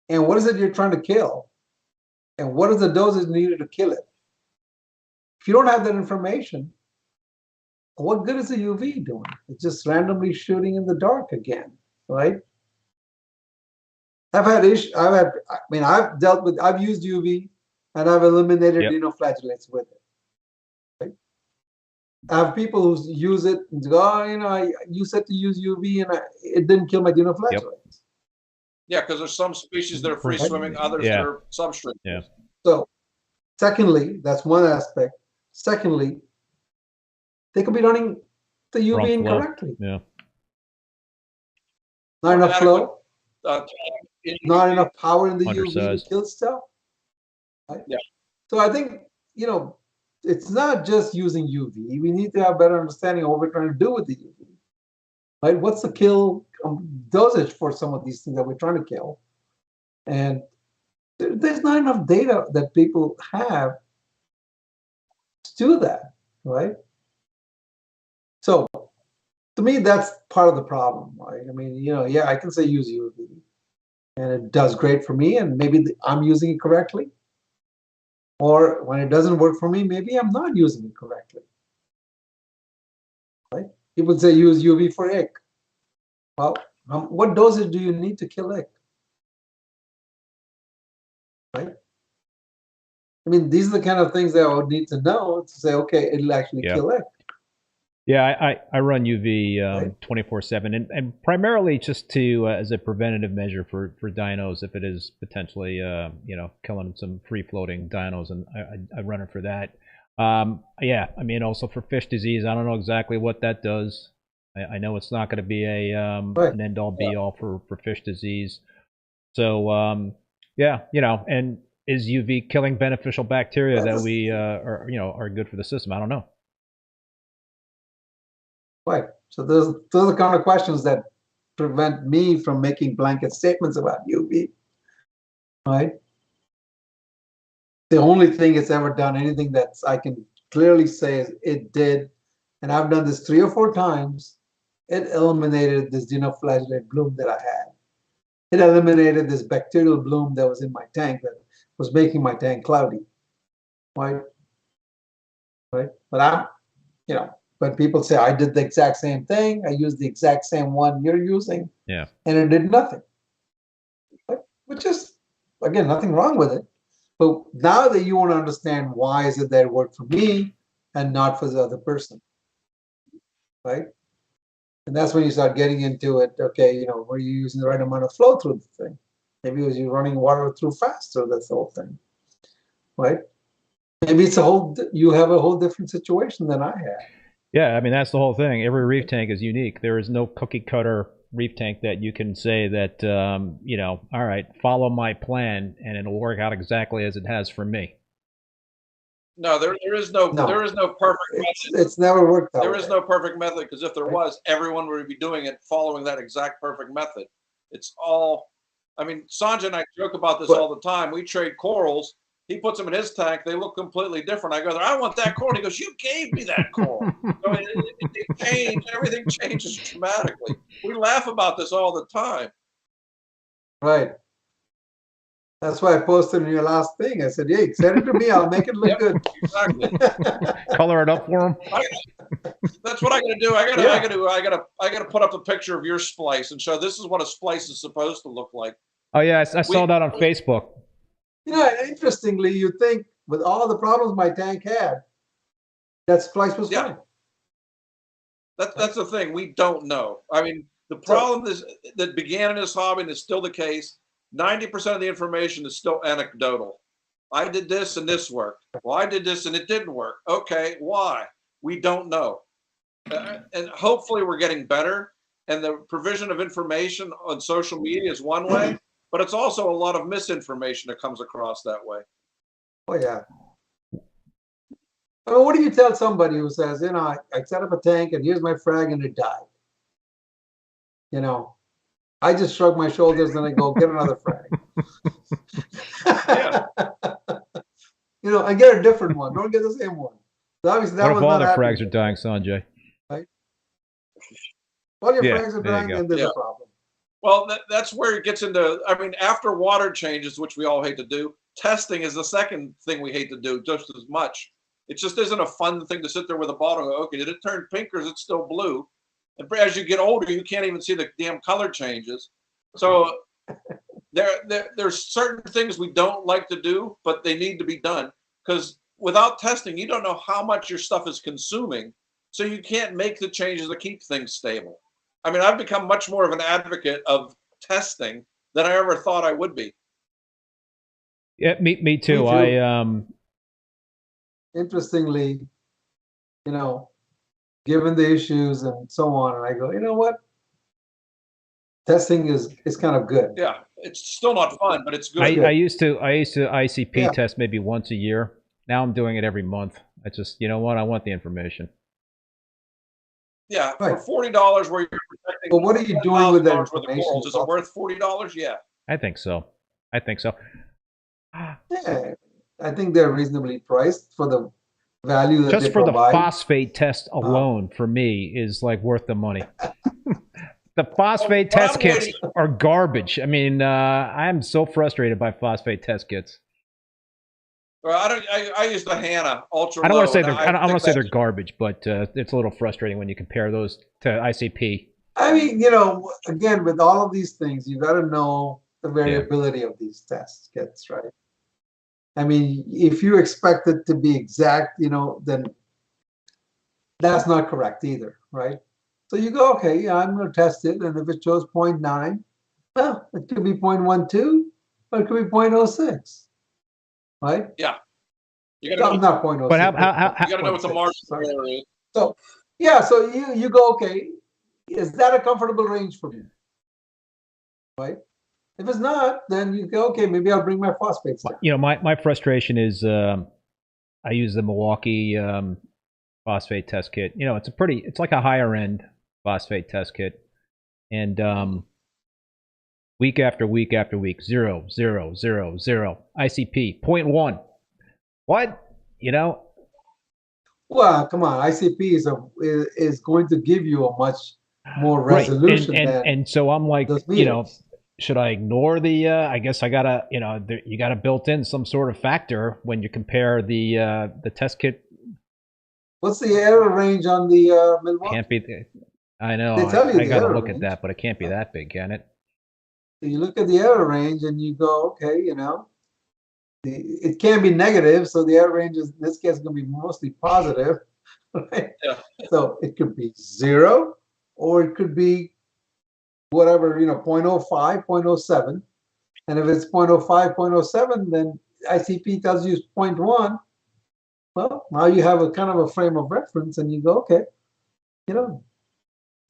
And what is it you're trying to kill? And what is the dosage needed to kill it? If you don't have that information, what good is the UV doing? It's just randomly shooting in the dark again, right? I've used UV and I've eliminated dinoflagellates with it. Right? I have people who use it and go, you said to use UV and it didn't kill my dinoflagellates. Yeah, because there's some species that are free swimming, others that are substrate. Yeah. So, secondly, that's one aspect. Secondly, they could be running the UV incorrectly. Yeah. Not enough flow. Not enough power in the UV to kill stuff. Right? Yeah. So I think, it's not just using UV. We need to have better understanding of what we're trying to do with the UV. Right? What's the kill dosage for some of these things that we're trying to kill? And there's not enough data that people have to do that, right? So to me, that's part of the problem, right? I mean, I can say use UV and it does great for me, and maybe I'm using it correctly. Or when it doesn't work for me, maybe I'm not using it correctly. Right? People say use UV for ick. Well, what dosage do you need to kill ick? Right? I mean, these are the kind of things that I would need to know to say, okay, it'll actually kill ick. Yeah, I run UV 24/7, and primarily just to as a preventative measure for dinos if it is potentially killing some free floating dinos, and I run it for that. Yeah, I mean also for fish disease. I don't know exactly what that does. I know it's not going to be an end all be all for fish disease. So yeah, and is UV killing beneficial bacteria that we are good for the system? I don't know. Right. So those are the kind of questions that prevent me from making blanket statements about UV. Right. The only thing it's ever done, anything that I can clearly say is it did, and I've done this 3 or 4 times, it eliminated this dinoflagellate bloom that I had. It eliminated this bacterial bloom that was in my tank that was making my tank cloudy. Right. Right. But but people say I did the exact same thing. I used the exact same one you're using. Yeah. And it did nothing. Right? Which is, again, nothing wrong with it. But now that you want to understand why is it that it worked for me and not for the other person. Right? And that's when you start getting into it. Okay, were you using the right amount of flow through the thing? Maybe it was you running water through faster, that's the whole thing. Right? Maybe you have a whole different situation than I had. Yeah, I mean, that's the whole thing. Every reef tank is unique. There is no cookie cutter reef tank that you can say that, all right, follow my plan and it'll work out exactly as it has for me. No, there is no No. there is no perfect method. It's never worked that There way. is no perfect method, because if there was, everyone would be doing it following that exact perfect method. It's all, I mean, Sanjay and I joke about this all the time. We trade corals. He puts them in his tank. They look completely different. I go there, I want that coral. He goes, you gave me that coral. So it changed. Everything changes dramatically. We laugh about this all the time. Right. That's why I posted in your last thing. I said, hey, send it to me. I'll make it look good. Exactly. Color it up for him. That's what I gotta do. I gotta put up a picture of your splice and show this is what a splice is supposed to look like. Oh yeah, I saw that on Facebook. You know, interestingly, you think with all the problems my tank had, that splice was fine. That's the thing. We don't know. I mean, the problem is that began in this hobby and is still the case. 90% of the information is still anecdotal. I did this and this worked. Well, I did this and it didn't work. Okay, why? We don't know. And hopefully we're getting better. And the provision of information on social media is one way, but it's also a lot of misinformation that comes across that way. Oh, yeah. I mean, what do you tell somebody who says, you know, I set up a tank and here's my frag and it died? You know, I just shrug my shoulders and I go, get another frag. Yeah. You know, I get a different one. Don't get the same one. So obviously, that what if all the frags are dying, Sanjay? Right? All your Yeah, frags are there you dying, go. then there's a problem. Well, that's where it gets into, I mean, after water changes, which we all hate to do, testing is the second thing we hate to do just as much. It just isn't a fun thing to sit there with a bottle and go, okay, did it turn pink or is it still blue? And as you get older, you can't even see the damn color changes. So there's certain things we don't like to do, but they need to be done, because without testing, you don't know how much your stuff is consuming. So you can't make the changes to keep things stable. I mean, I've become much more of an advocate of testing than I ever thought I would be. Yeah, me too. Interestingly, you know, given the issues and so on, and I go, you know what? Testing is kind of good. Yeah, it's still not fun, but it's good. I used to ICP test maybe once a year. Now I'm doing it every month. I just, you know what? I want the information. Yeah, Right. for $40 where you're protecting. But what are you doing with that $10,000 worth of information? corals, is it worth $40? Yeah. I think so. Yeah, I think they're reasonably priced for the value that Just they for provide. the phosphate test alone, for me, is like worth the money. The phosphate test kits are garbage. I mean, I'm so frustrated by phosphate test kits. Well, I use the Hannah Ultra. I don't want to say Low, I don't want to say they're garbage, but it's a little frustrating when you compare those to ICP. I mean, you know, again, with all of these things, you got to know the variability of these test kits, right? I mean, if you expect it to be exact, you know, then that's not correct either, right? So you go, okay, yeah, I'm going to test it, and if it shows 0.9, well, it could be 0.12, or it could be 0.06, right? Yeah. You got to know, not 0.06. But how you got to know what the margin error is. So yeah, so you go, okay, is that a comfortable range for me? Right? If it's not, then you go, okay, maybe I'll bring my phosphates down. You know, my frustration is I use the Milwaukee phosphate test kit. You know, it's like a higher end phosphate test kit, and week after week after week, 0, 0, 0, 0, ICP 0.1. What? You know? Well, come on, ICP is going to give you a much more resolution. Right. And so I'm like, you know, should I ignore the? I guess I gotta, you know, you gotta built in some sort of factor when you compare the test kit. What's the error range on the Milwaukee? Can't be. I know. They tell you I gotta error look range. at that, but it can't be that big, can it? You look at the error range and you go, okay, you know, it can be negative, so the error range is, in this case, going to be mostly positive, right? Yeah. So it could be 0, or it could be whatever, you know, 0.05, 0.07. And if it's 0.05, 0.07, then ICP tells you it's 0.1. Well, now you have a kind of a frame of reference, and you go, okay, you know,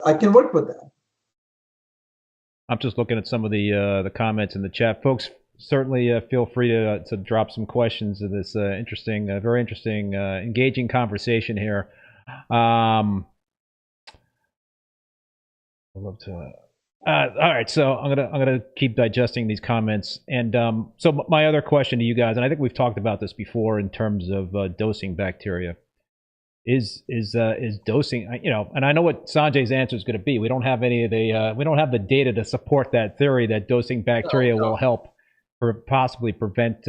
I can work with that. I'm just looking at some of the comments in the chat, folks. certainly feel free to drop some questions in this interesting, very interesting, engaging conversation here. I'd love to. All right, so I'm gonna keep digesting these comments, and so my other question to you guys, and I think we've talked about this before in terms of dosing bacteria, is dosing. You know, and I know what Sanjay's answer is going to be. We don't have any of the we don't have the data to support that theory that dosing bacteria will help possibly prevent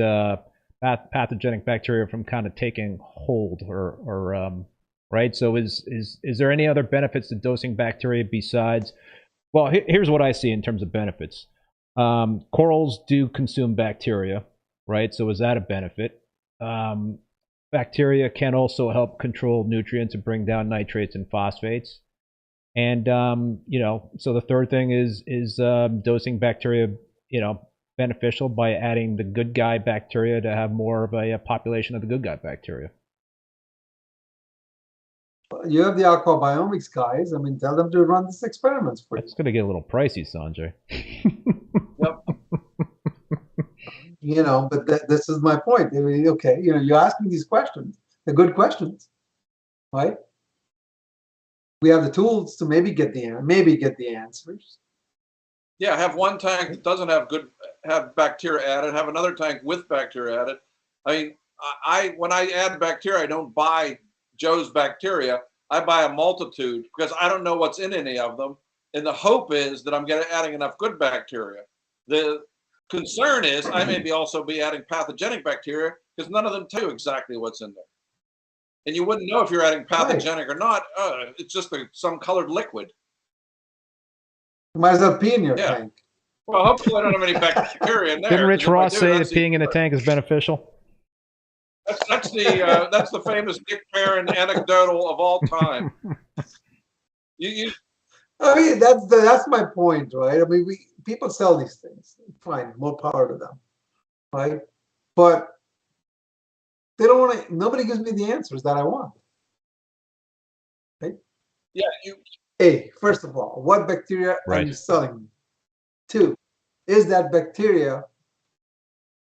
pathogenic bacteria from kind of taking hold, or right. So is there any other benefits to dosing bacteria besides? Well, here's what I see in terms of benefits. Corals do consume bacteria, right? So is that a benefit? Bacteria can also help control nutrients and bring down nitrates and phosphates. And you know, so the third thing is dosing bacteria, you know, beneficial by adding the good guy bacteria to have more of a population of the good guy bacteria. You have the aquabiomics guys. I mean, tell them to run these experiments for you. It's going to get a little pricey, Sanjay. Yep. You know, but this is my point. I mean, okay, you know, you're asking these questions. They're good questions, right? We have the tools to maybe get the answers. Yeah, have one tank that doesn't have bacteria added, have another tank with bacteria added. I mean, when I add bacteria, I don't buy Joe's bacteria. I buy a multitude because I don't know what's in any of them. And the hope is that I'm adding enough good bacteria. The concern is I may also be adding pathogenic bacteria because none of them tell you exactly what's in there. And you wouldn't know if you're adding pathogenic or not. It's just some colored liquid. You might as well pee in your tank. Well, hopefully I don't have any bacteria in there. Didn't Rich Ross say that peeing in a tank is beneficial? That's the famous Dick Perrin anecdotal of all time. I mean, that's my point, right? I mean, people sell these things. Fine, more power to them, right? But they don't want to. Nobody gives me the answers that I want. Right? Yeah. Hey, first of all, what bacteria are you selling me? 2, is that bacteria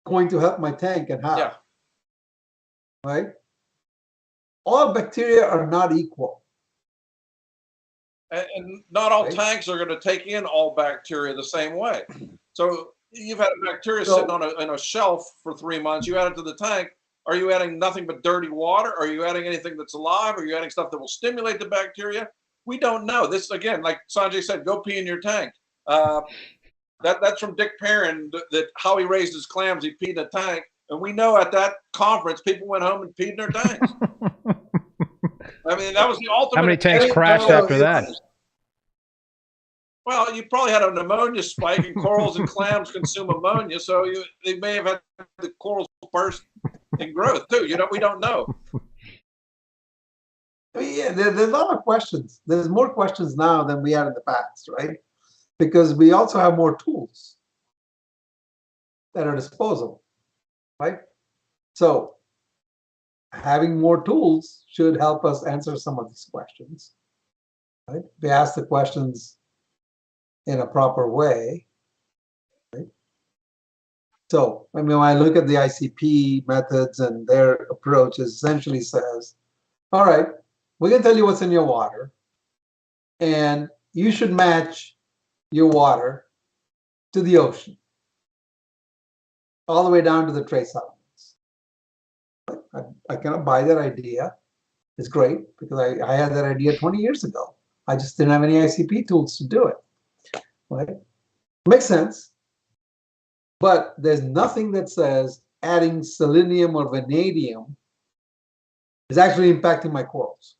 going to help my tank and how? Yeah. Right? All bacteria are not equal. And not all tanks are going to take in all bacteria the same way. So you've had a bacteria sitting on a shelf for 3 months. You add it to the tank. Are you adding nothing but dirty water? Are you adding anything that's alive? Are you adding stuff that will stimulate the bacteria? We don't know. This, again, like Sanjay said, go pee in your tank. That's from Dick Perrin, that how he raised his clams, he peed in a tank. And we know at that conference, people went home and peed in their tanks. I mean, that was the ultimate. How many tanks crashed after that? Well, you probably had an ammonia spike, and corals and clams consume ammonia, so they may have had the corals burst in growth too. You know, we don't know. I mean, yeah, there's a lot of questions. There's more questions now than we had in the past, right? Because we also have more tools at our disposal, right? So having more tools should help us answer some of these questions, right? We ask the questions in a proper way, right? So, I mean, when I look at the ICP methods and their approach, essentially says, all right, we can tell you what's in your water, and you should match your water to the ocean, all the way down to the trace elements. I cannot buy that idea. It's great because I had that idea 20 years ago. I just didn't have any ICP tools to do it. Right? Makes sense. But there's nothing that says adding selenium or vanadium is actually impacting my corals.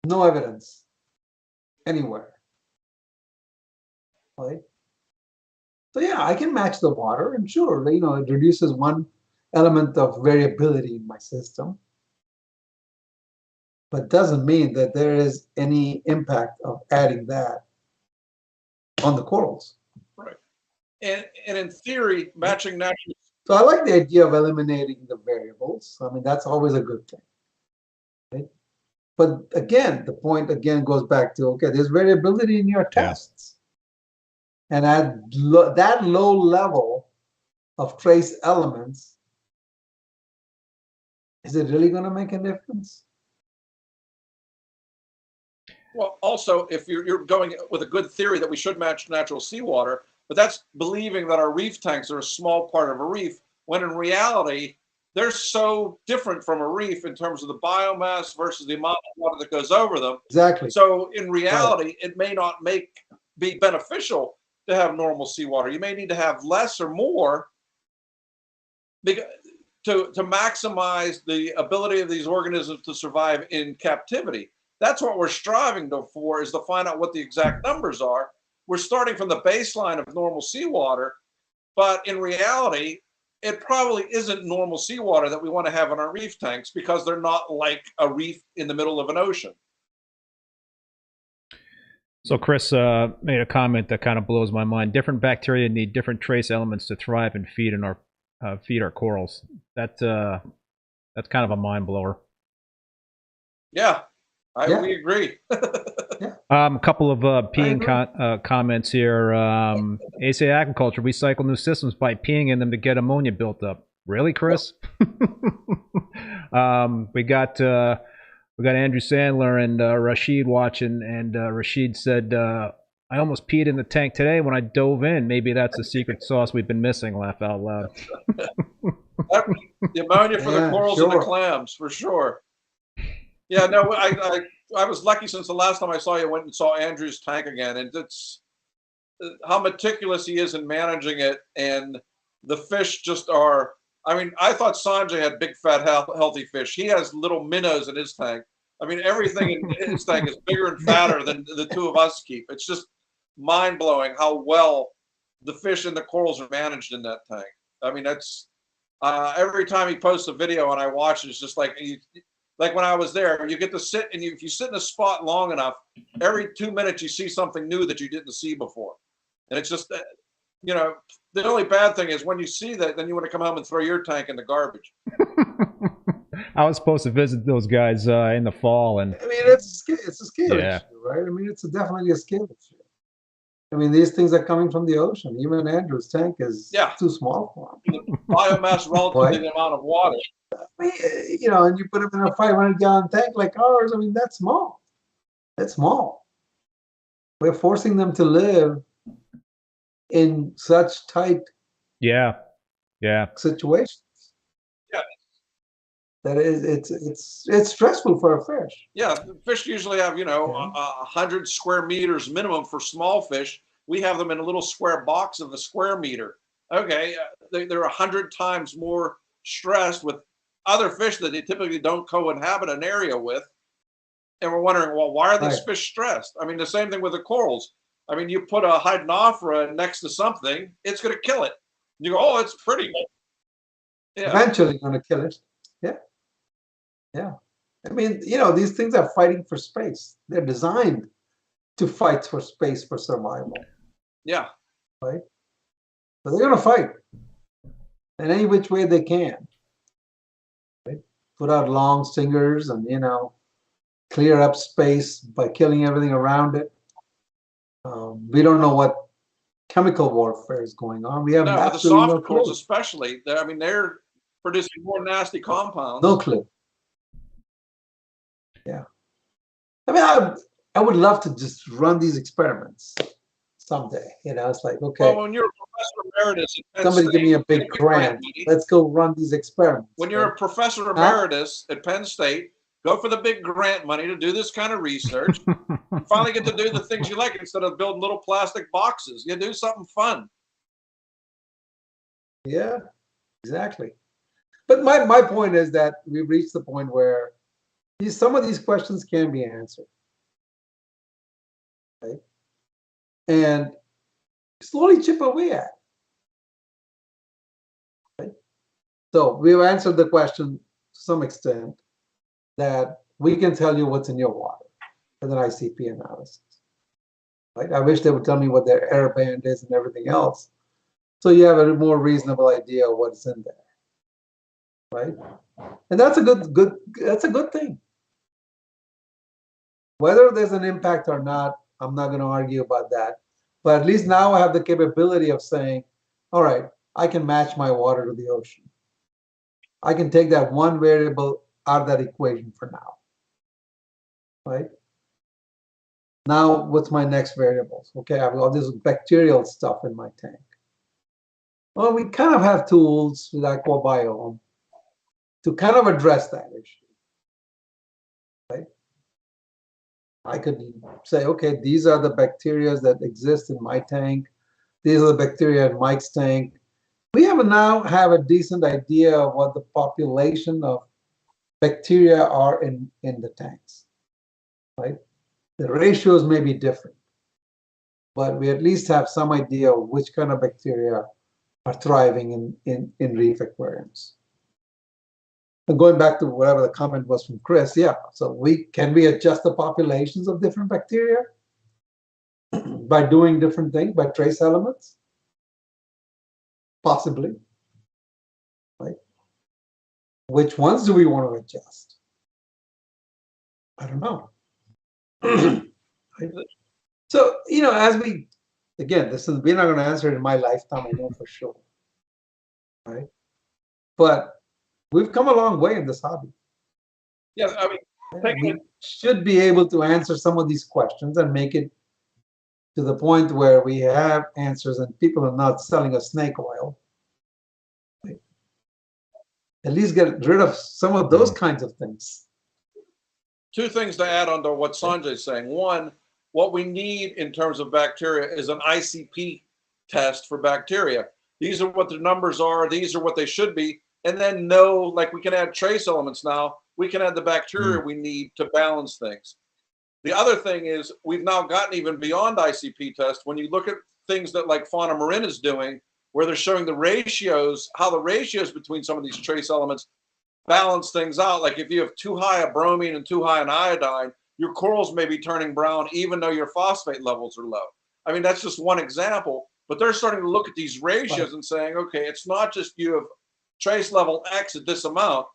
No evidence anywhere. Right? So yeah, I can match the water, and sure, you know, it reduces one element of variability in my system, but doesn't mean that there is any impact of adding that on the corals. Right. And in theory, matching natural. So I like the idea of eliminating the variables. I mean, that's always a good thing. Right? But again, the point again goes back to, okay, there's variability in your tests. And at that low level of trace elements, is it really going to make a difference? Well, also, if you're going with a good theory that we should match natural seawater, but that's believing that our reef tanks are a small part of a reef, when in reality, they're so different from a reef in terms of the biomass versus the amount of water that goes over them. Exactly. So in reality, it may not be beneficial to have normal seawater. You may need to have less or more to maximize the ability of these organisms to survive in captivity. That's what we're striving for, is to find out what the exact numbers are. We're starting from the baseline of normal seawater, but in reality, it probably isn't normal seawater that we want to have in our reef tanks, because they're not like a reef in the middle of an ocean. So Chris made a comment that kind of blows my mind. Different bacteria need different trace elements to thrive and feed our corals. That's kind of a mind blower. Yeah, we agree. A couple of peeing comments here. ASA Aquaculture, recycle new systems by peeing in them to get ammonia built up. Really, Chris? We got Andrew Sandler and Rashid watching, and Rashid said, I almost peed in the tank today when I dove in. Maybe that's the secret sauce we've been missing. Laugh out loud. The ammonia for the corals and the clams, for sure. Yeah, no, I was lucky, since the last time I saw you, went and saw Andrew's tank again, and it's how meticulous he is in managing it, and the fish just are. I mean, I thought Sanjay had big, fat, healthy fish. He has little minnows in his tank. I mean, everything in his tank is bigger and fatter than the two of us keep. It's just mind-blowing how well the fish and the corals are managed in that tank. I mean, that's every time he posts a video and I watch it, it's just like when I was there, you get to sit, and if you sit in a spot long enough, every 2 minutes you see something new that you didn't see before. And it's just, you know, the only bad thing is when you see that, then you want to come home and throw your tank in the garbage. I was supposed to visit those guys in the fall, and I mean, it's a scale issue, right? I mean, it's definitely a scale issue. I mean, these things are coming from the ocean. Even Andrew's tank is too small for him. The biomass relative to the amount of water. I mean, you know, and you put them in a 500-gallon tank like ours. I mean, that's small. That's small. We're forcing them to live in such tight situations. Yeah. That it's stressful for a fish. Yeah, fish usually have, you know, 100 square meters minimum for small fish. We have them in a little square box of a square meter. Okay, they're 100 times more stressed with other fish that they typically don't co-inhabit an area with. And we're wondering, well, why are these fish stressed? I mean, the same thing with the corals. I mean, you put a hydrophora next to something, it's going to kill it. You go, oh, it's pretty. Yeah. Eventually going to kill it. Yeah. I mean, you know, these things are fighting for space. They're designed to fight for space for survival. Yeah. Right? So they're going to fight in any which way they can. Right? Put out long stingers and, you know, clear up space by killing everything around it. We don't know what chemical warfare is going on. We have the soft corals especially. I mean, they're producing more nasty compounds. No clue. Yeah. I mean, I would love to just run these experiments someday. You know, it's like, okay. Well, when you're a professor emeritus at Penn somebody State, give me a big grant. Let's go run these experiments. When you're a professor emeritus at Penn State, go for the big grant money to do this kind of research. You finally get to do the things you like instead of building little plastic boxes. You do something fun. Yeah, exactly. But my point is that we've reached the point where some of these questions can be answered. Right? And slowly chip away at it. Right? So we've answered the question to some extent that we can tell you what's in your water with an ICP analysis. Right? I wish they would tell me what their air band is and everything else, so you have a more reasonable idea of what's in there. Right? And that's a good thing. Whether there's an impact or not, I'm not going to argue about that. But at least now I have the capability of saying, all right, I can match my water to the ocean. I can take that one variable out of that equation for now, right? Now, what's my next variables? Okay, I have all this bacterial stuff in my tank. Well, we kind of have tools with Aquabiome to kind of address that issue, right? I could say, okay, these are the bacteria that exist in my tank. These are the bacteria in Mike's tank. We now have a decent idea of what the population of bacteria are in the tanks, right? The ratios may be different, but we at least have some idea of which kind of bacteria are thriving in reef aquariums. And going back to whatever the comment was from Chris, yeah, so can we adjust the populations of different bacteria by doing different things, by trace elements? Possibly, right? Which ones do we want to adjust? I don't know. So, as again, we're not going to answer it in my lifetime, I know for sure, right? But we've come a long way in this hobby. Yeah, I mean, we should be able to answer some of these questions and make it to the point where we have answers and people are not selling us snake oil. Right? At least get rid of some of those kinds of things. Two things to add on to what Sanjay's saying. One, what we need in terms of bacteria is an ICP test for bacteria. These are what the numbers are. These are what they should be. And then like we can add trace elements now. We can add the bacteria we need to balance things. The other thing is we've now gotten even beyond ICP test. When you look at things that like Fauna Marin is doing, where they're showing the ratios, how the ratios between some of these trace elements balance things out. Like if you have too high a bromine and too high an iodine, your corals may be turning brown even though your phosphate levels are low. I mean, that's just one example, but they're starting to look at these ratios and saying, okay, it's not just you have trace level X at this amount,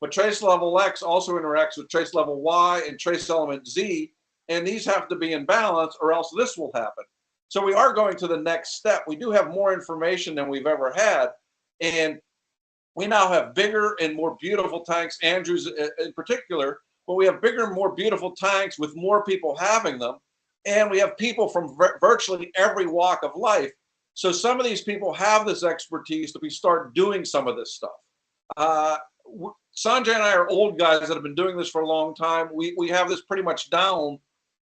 but trace level X also interacts with trace level Y and trace element Z, and these have to be in balance or else this will happen. So we are going to the next step. We do have more information than we've ever had, and we now have bigger and more beautiful tanks, Andrews in particular, but we have bigger and more beautiful tanks with more people having them, and we have people from virtually every walk of life. So some of these people have this expertise that we start doing some of this stuff. Sanjay and I are old guys that have been doing this for a long time. We have this pretty much down,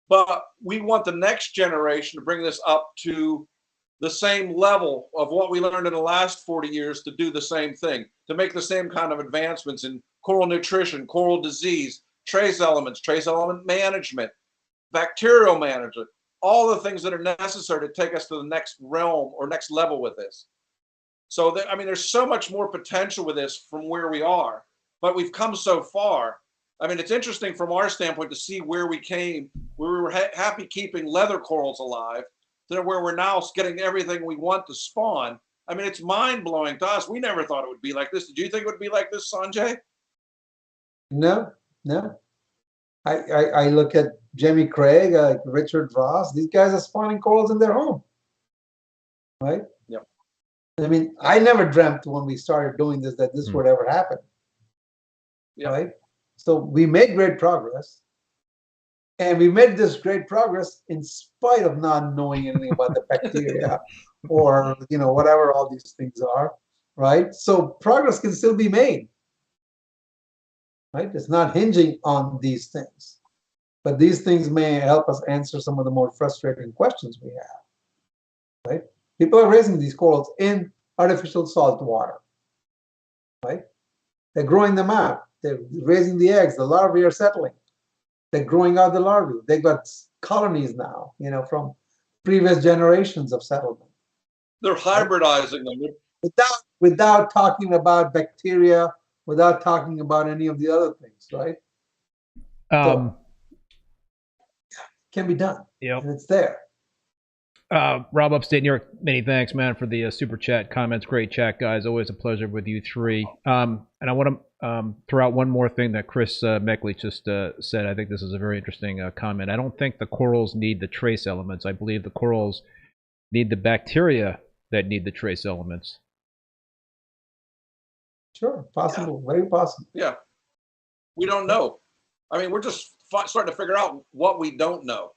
but we want the next generation to bring this up to the same level of what we learned in the last 40 years to do the same thing, to make the same kind of advancements in coral nutrition, coral disease, trace elements, trace element management, bacterial management, all the things that are necessary to take us to the next realm or next level with this. So, I mean, there's so much more potential with this from where we are, but we've come so far. I mean, it's interesting from our standpoint to see where we came, where we were happy keeping leather corals alive, to where we're now getting everything we want to spawn. I mean, it's mind-blowing to us. We never thought it would be like this. Did you think it would be like this, Sanjay? No. I look at Jimmy Craig, Richard Ross. These guys are spawning corals in their home, right? Yep. I mean, I never dreamt when we started doing this that this would ever happen, right? So we made great progress. And we made this great progress in spite of not knowing anything about the bacteria or, whatever all these things are, right? So progress can still be made, right? It's not hinging on these things. But these things may help us answer some of the more frustrating questions we have, right? People are raising these corals in artificial salt water, right? They're growing them out. They're raising the eggs. The larvae are settling. They're growing out the larvae. They've got colonies now, from previous generations of settlement. They're hybridizing them. Without talking about bacteria, without talking about any of the other things, right? So, can be done. Yep. And it's there. Rob Upstate New York, many thanks, man, for the super chat comments. Great chat, guys. Always a pleasure with you three. And I want to throw out one more thing that Chris Meckley just said. I think this is a very interesting comment. I don't think the corals need the trace elements. I believe the corals need the bacteria that need the trace elements. Sure, possible, very possible. Yeah, we don't know. I mean, we're just starting to figure out what we don't know.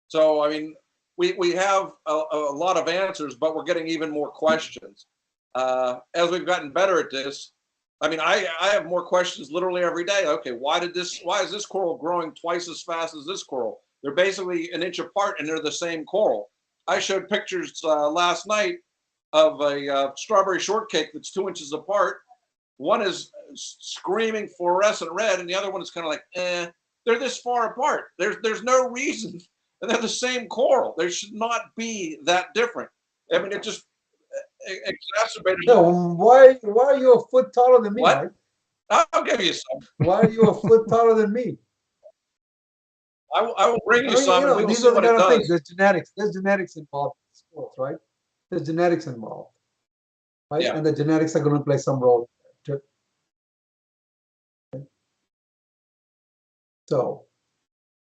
So, I mean, we have a lot of answers, but we're getting even more questions. As we've gotten better at this, I mean, I have more questions literally every day. Okay, why is this coral growing twice as fast as this coral? They're basically an inch apart and they're the same coral. I showed pictures last night of a strawberry shortcake that's 2 inches apart. One is screaming fluorescent red and the other one is kind of like, they're this far apart. There's no reason. And they're the same coral. They should not be that different. I mean, it just exacerbated. No, why are you a foot taller than me, What? Mike? I'll give you some. Why are you a foot taller than me? I will bring you I mean, some. you know, And we will these see are the what it kind of things. does. There's genetics. There's genetics involved in schools, right? There's genetics involved, right? Yeah. And the genetics are going to play some role too. So,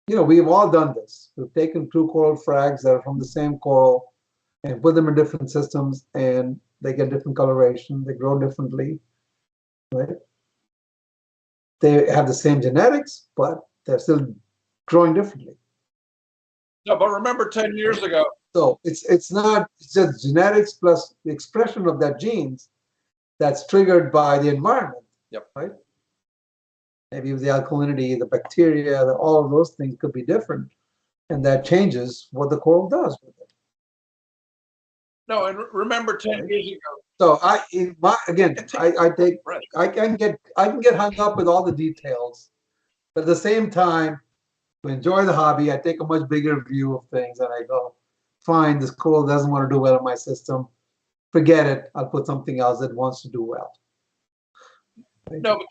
you know, we've all done this. We've taken two coral frags that are from the same coral and put them in different systems, and they get different coloration. They grow differently, right? They have the same genetics, but they're still growing differently. No, but remember 10 years ago. So it's just genetics plus the expression of that genes that's triggered by the environment. Yep. Right. Maybe the alkalinity, the bacteria, all of those things could be different, and that changes what the coral does with it. No, and remember 10 years ago. So I can get hung up with all the details, but at the same time, to enjoy the hobby, I take a much bigger view of things, and I go, fine, this coral doesn't want to do well in my system. Forget it. I'll put something else that wants to do well. Right? No, but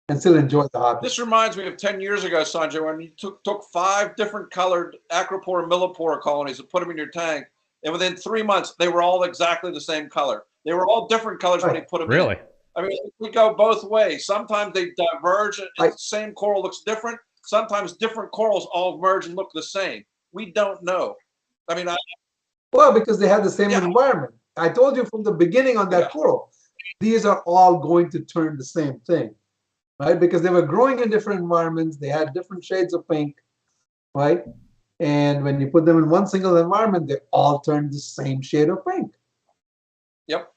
and still enjoy the hobby. this reminds me of 10 years ago, Sanjay, when you took 5 different colored acropora and millipora colonies and put them in your tank, and within 3 months, they were all exactly the same color. They were all different colors when you put them in. Really? I mean, we go both ways. Sometimes they diverge and the same coral looks different. Sometimes different corals all merge and look the same. We don't know. I mean, well, because they have the same environment. I told you from the beginning on that coral, these are all going to turn the same thing, right? Because they were growing in different environments. They had different shades of pink, right? And when you put them in one single environment, they all turn the same shade of pink. Yep.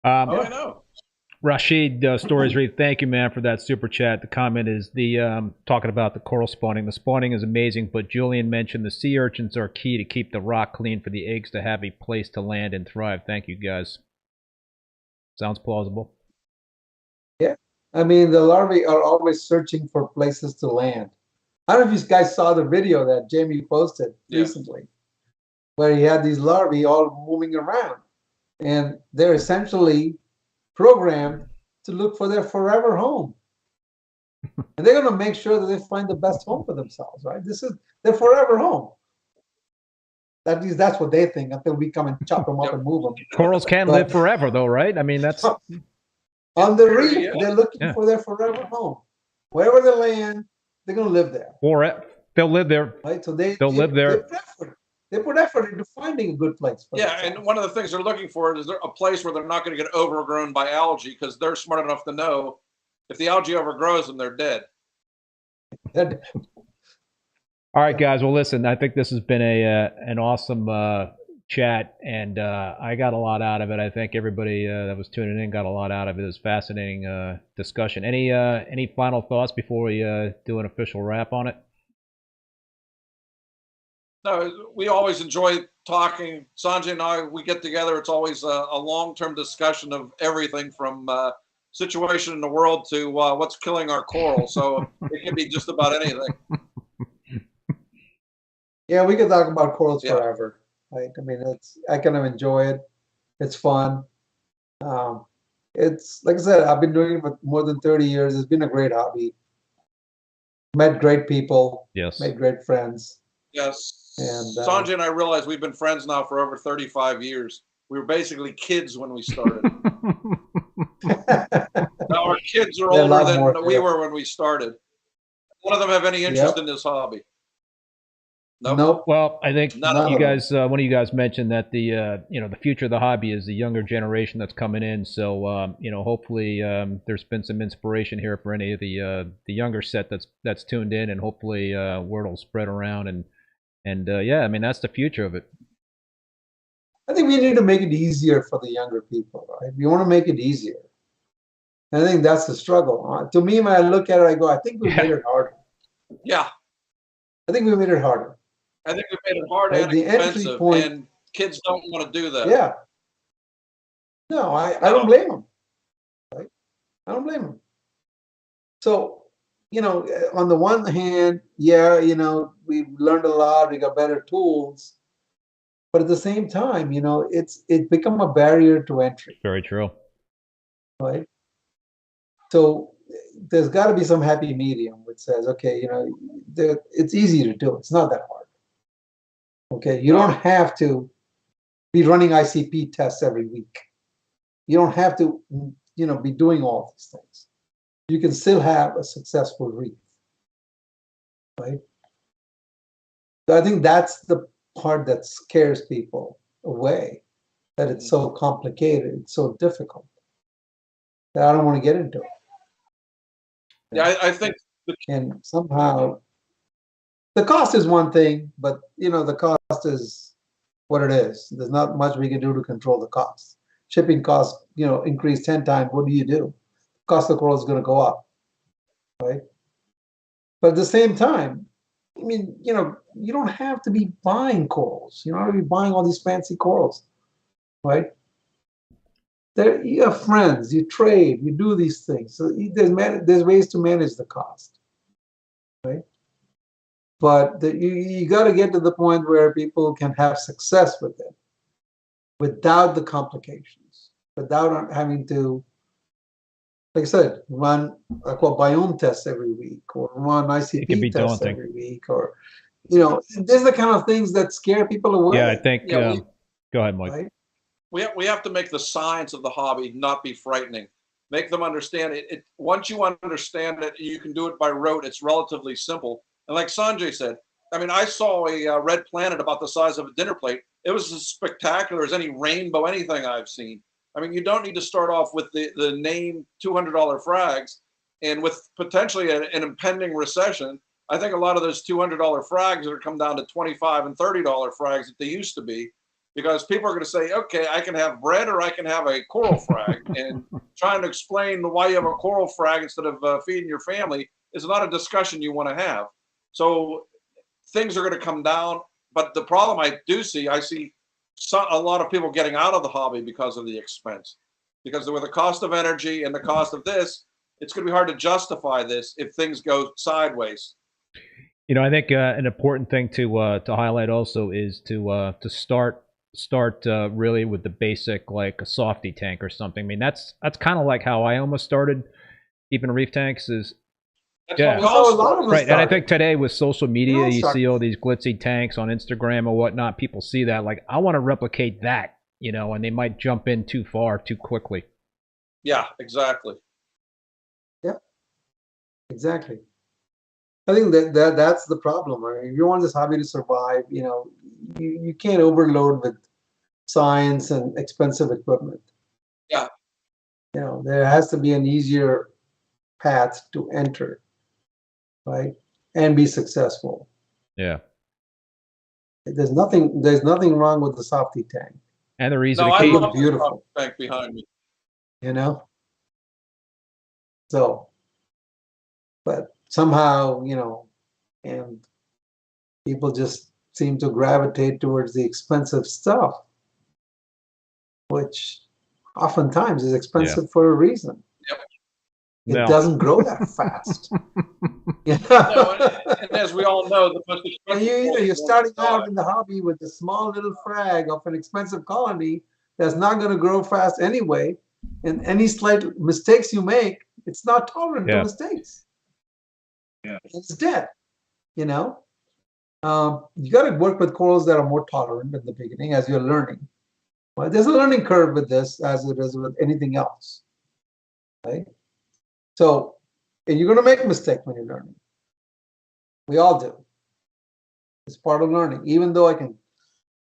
I know. Rashid, Stories Reef, thank you, man, for that super chat. The comment is talking about the coral spawning. The spawning is amazing, but Julian mentioned the sea urchins are key to keep the rock clean for the eggs to have a place to land and thrive. Thank you, guys. Sounds plausible. Yeah. I mean, the larvae are always searching for places to land. I don't know if you guys saw the video that Jamie posted recently, where he had these larvae all moving around, and they're essentially programmed to look for their forever home. And they're going to make sure that they find the best home for themselves, right? This is their forever home. At least that's what they think, until we come and chop them up and move them. Corals can live forever, though, right? I mean, that's... On the reef, they're looking for their forever home. Wherever they land, they're going to live there. Or they'll live there. Right? So they'll live there. They put effort into finding a good place. For themselves. And one of the things they're looking for is a place where they're not going to get overgrown by algae, because they're smart enough to know if the algae overgrows them, they're dead. All right, guys. Well, listen, I think this has been an awesome chat, and I got a lot out of it. I think everybody that was tuning in got a lot out of it. It was a fascinating discussion. Any final thoughts before we do an official wrap on it? No, we always enjoy talking. Sanjay and I, we get together. It's always a long-term discussion of everything from situation in the world to what's killing our coral. So it can be just about anything. Yeah, we could talk about corals forever. Right? I mean, I kind of enjoy it. It's fun. It's like I said, I've been doing it for more than 30 years. It's been a great hobby. Met great people. Yes. Made great friends. Yes. And Sanjay and I realize we've been friends now for over 35 years. We were basically kids when we started. Now our kids are older than we were when we started. None of them have any interest in this hobby. Nope. Nope. Well, I think None of you them. guys, one of you guys mentioned that the the future of the hobby is the younger generation that's coming in. So hopefully there's been some inspiration here for any of the younger set that's tuned in, and hopefully word will spread around, and yeah, I mean that's the future of it. I think we need to make it easier for the younger people, right? We want to make it easier. And I think that's the struggle. To me, when I look at it, I go, I think we made it harder. Yeah, I think we made it harder. I think we made it hard Right, and the entry expensive, point- and kids don't want to do that. Yeah. No, I don't blame them. Right? I don't blame them. So, on the one hand, yeah, we learned a lot, we got better tools. But at the same time, it's become a barrier to entry, Very true. right? So there's got to be some happy medium which says, okay, it's easy to do. It's not that hard. Okay, you don't have to be running ICP tests every week. You don't have to, be doing all these things. You can still have a successful reef, right? So I think that's the part that scares people away, that it's so complicated, it's so difficult, that I don't want to get into it. Yeah, I think And somehow, the cost is one thing, but the cost is what it is. There's not much we can do to control the cost. Shipping costs, increase 10 times. What do? Cost of coral is going to go up, right? But at the same time, I mean, you don't have to be buying corals. You don't have to be buying all these fancy corals, right? You have friends, you trade, you do these things. So there's ways to manage the cost, right? But you got to get to the point where people can have success with it without the complications, without having to, like I said, run biome tests every week, or run It can be ICP tests daunting. every week, or these are the kind of things that scare people away. Yeah, I think. Yeah, go ahead, Mike. Right? we have to make the science of the hobby not be frightening. Make them understand it. Once you understand it, you can do it by rote. It's relatively simple. And like Sanjay said, I mean, I saw a red planet about the size of a dinner plate. It was as spectacular as any rainbow, anything I've seen. I mean, you don't need to start off with the name $200 frags, and with potentially an impending recession. I think a lot of those $200 frags are going to come down to $25 and $30 frags that they used to be, because people are going to say, okay, I can have bread or I can have a coral frag. And trying to explain why you have a coral frag instead of feeding your family is not a discussion you want to have. So things are going to come down. But the problem I see a lot of people getting out of the hobby because of the expense. Because with the cost of energy and the cost of this, it's going to be hard to justify this if things go sideways. I think an important thing to highlight also is to start really with the basic, like a softy tank or something. I mean, that's kind of like how I almost started keeping reef tanks. Is That's yeah, what we all So a lot of us right. And I started. think today with social media, all you started. see all these glitzy tanks on Instagram or whatnot. People see that, like, I want to replicate that, and they might jump in too far too quickly. Yeah, exactly. Exactly. I think that's the problem. Right? If you want this hobby to survive, you can't overload with science and expensive equipment. Yeah. There has to be an easier path to enter, right, and be successful. Yeah, There's nothing wrong with the softy tank. and they're easy No, to I keep. love the Beautiful. tank behind me. So, but somehow, and people just seem to gravitate towards the expensive stuff, which oftentimes is expensive for a reason. Yep. It No. doesn't grow that fast. No, and as we all know, the most And expensive you're starting out in the hobby with a small little frag of an expensive colony that's not going to grow fast anyway. And any slight mistakes you make, it's not tolerant to mistakes. Yeah. It's dead. You got to work with corals that are more tolerant in the beginning as you're learning. Well, there's a learning curve with this, as it is with anything else, right? So, and you're going to make a mistake when you're learning. We all do. It's part of learning. Even though I can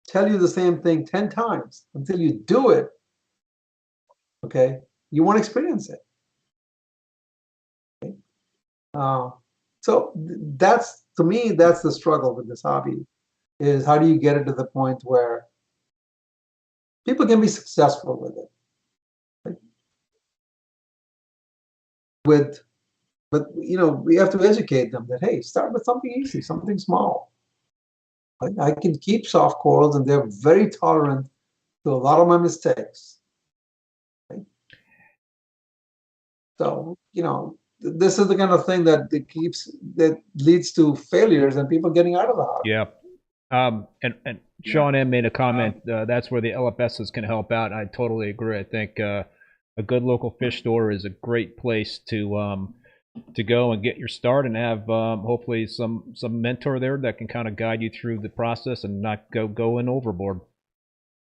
tell you the same thing 10 times, until you do it, okay, you won't experience it. Okay? So that's, to me, that's the struggle with this hobby, is how do you get it to the point where people can be successful with it. Right? But you know, we have to educate them that, hey, start with something easy, something small. Right? I can keep soft corals, and they're very tolerant to a lot of my mistakes. Right? So, you know, this is the kind of thing that leads to failures and people getting out of the hobby. Yeah. And Sean M made a comment. That's where the LFSs can help out. I totally agree. I think a good local fish store is a great place to go and get your start, and have hopefully some mentor there that can kind of guide you through the process and not go in overboard.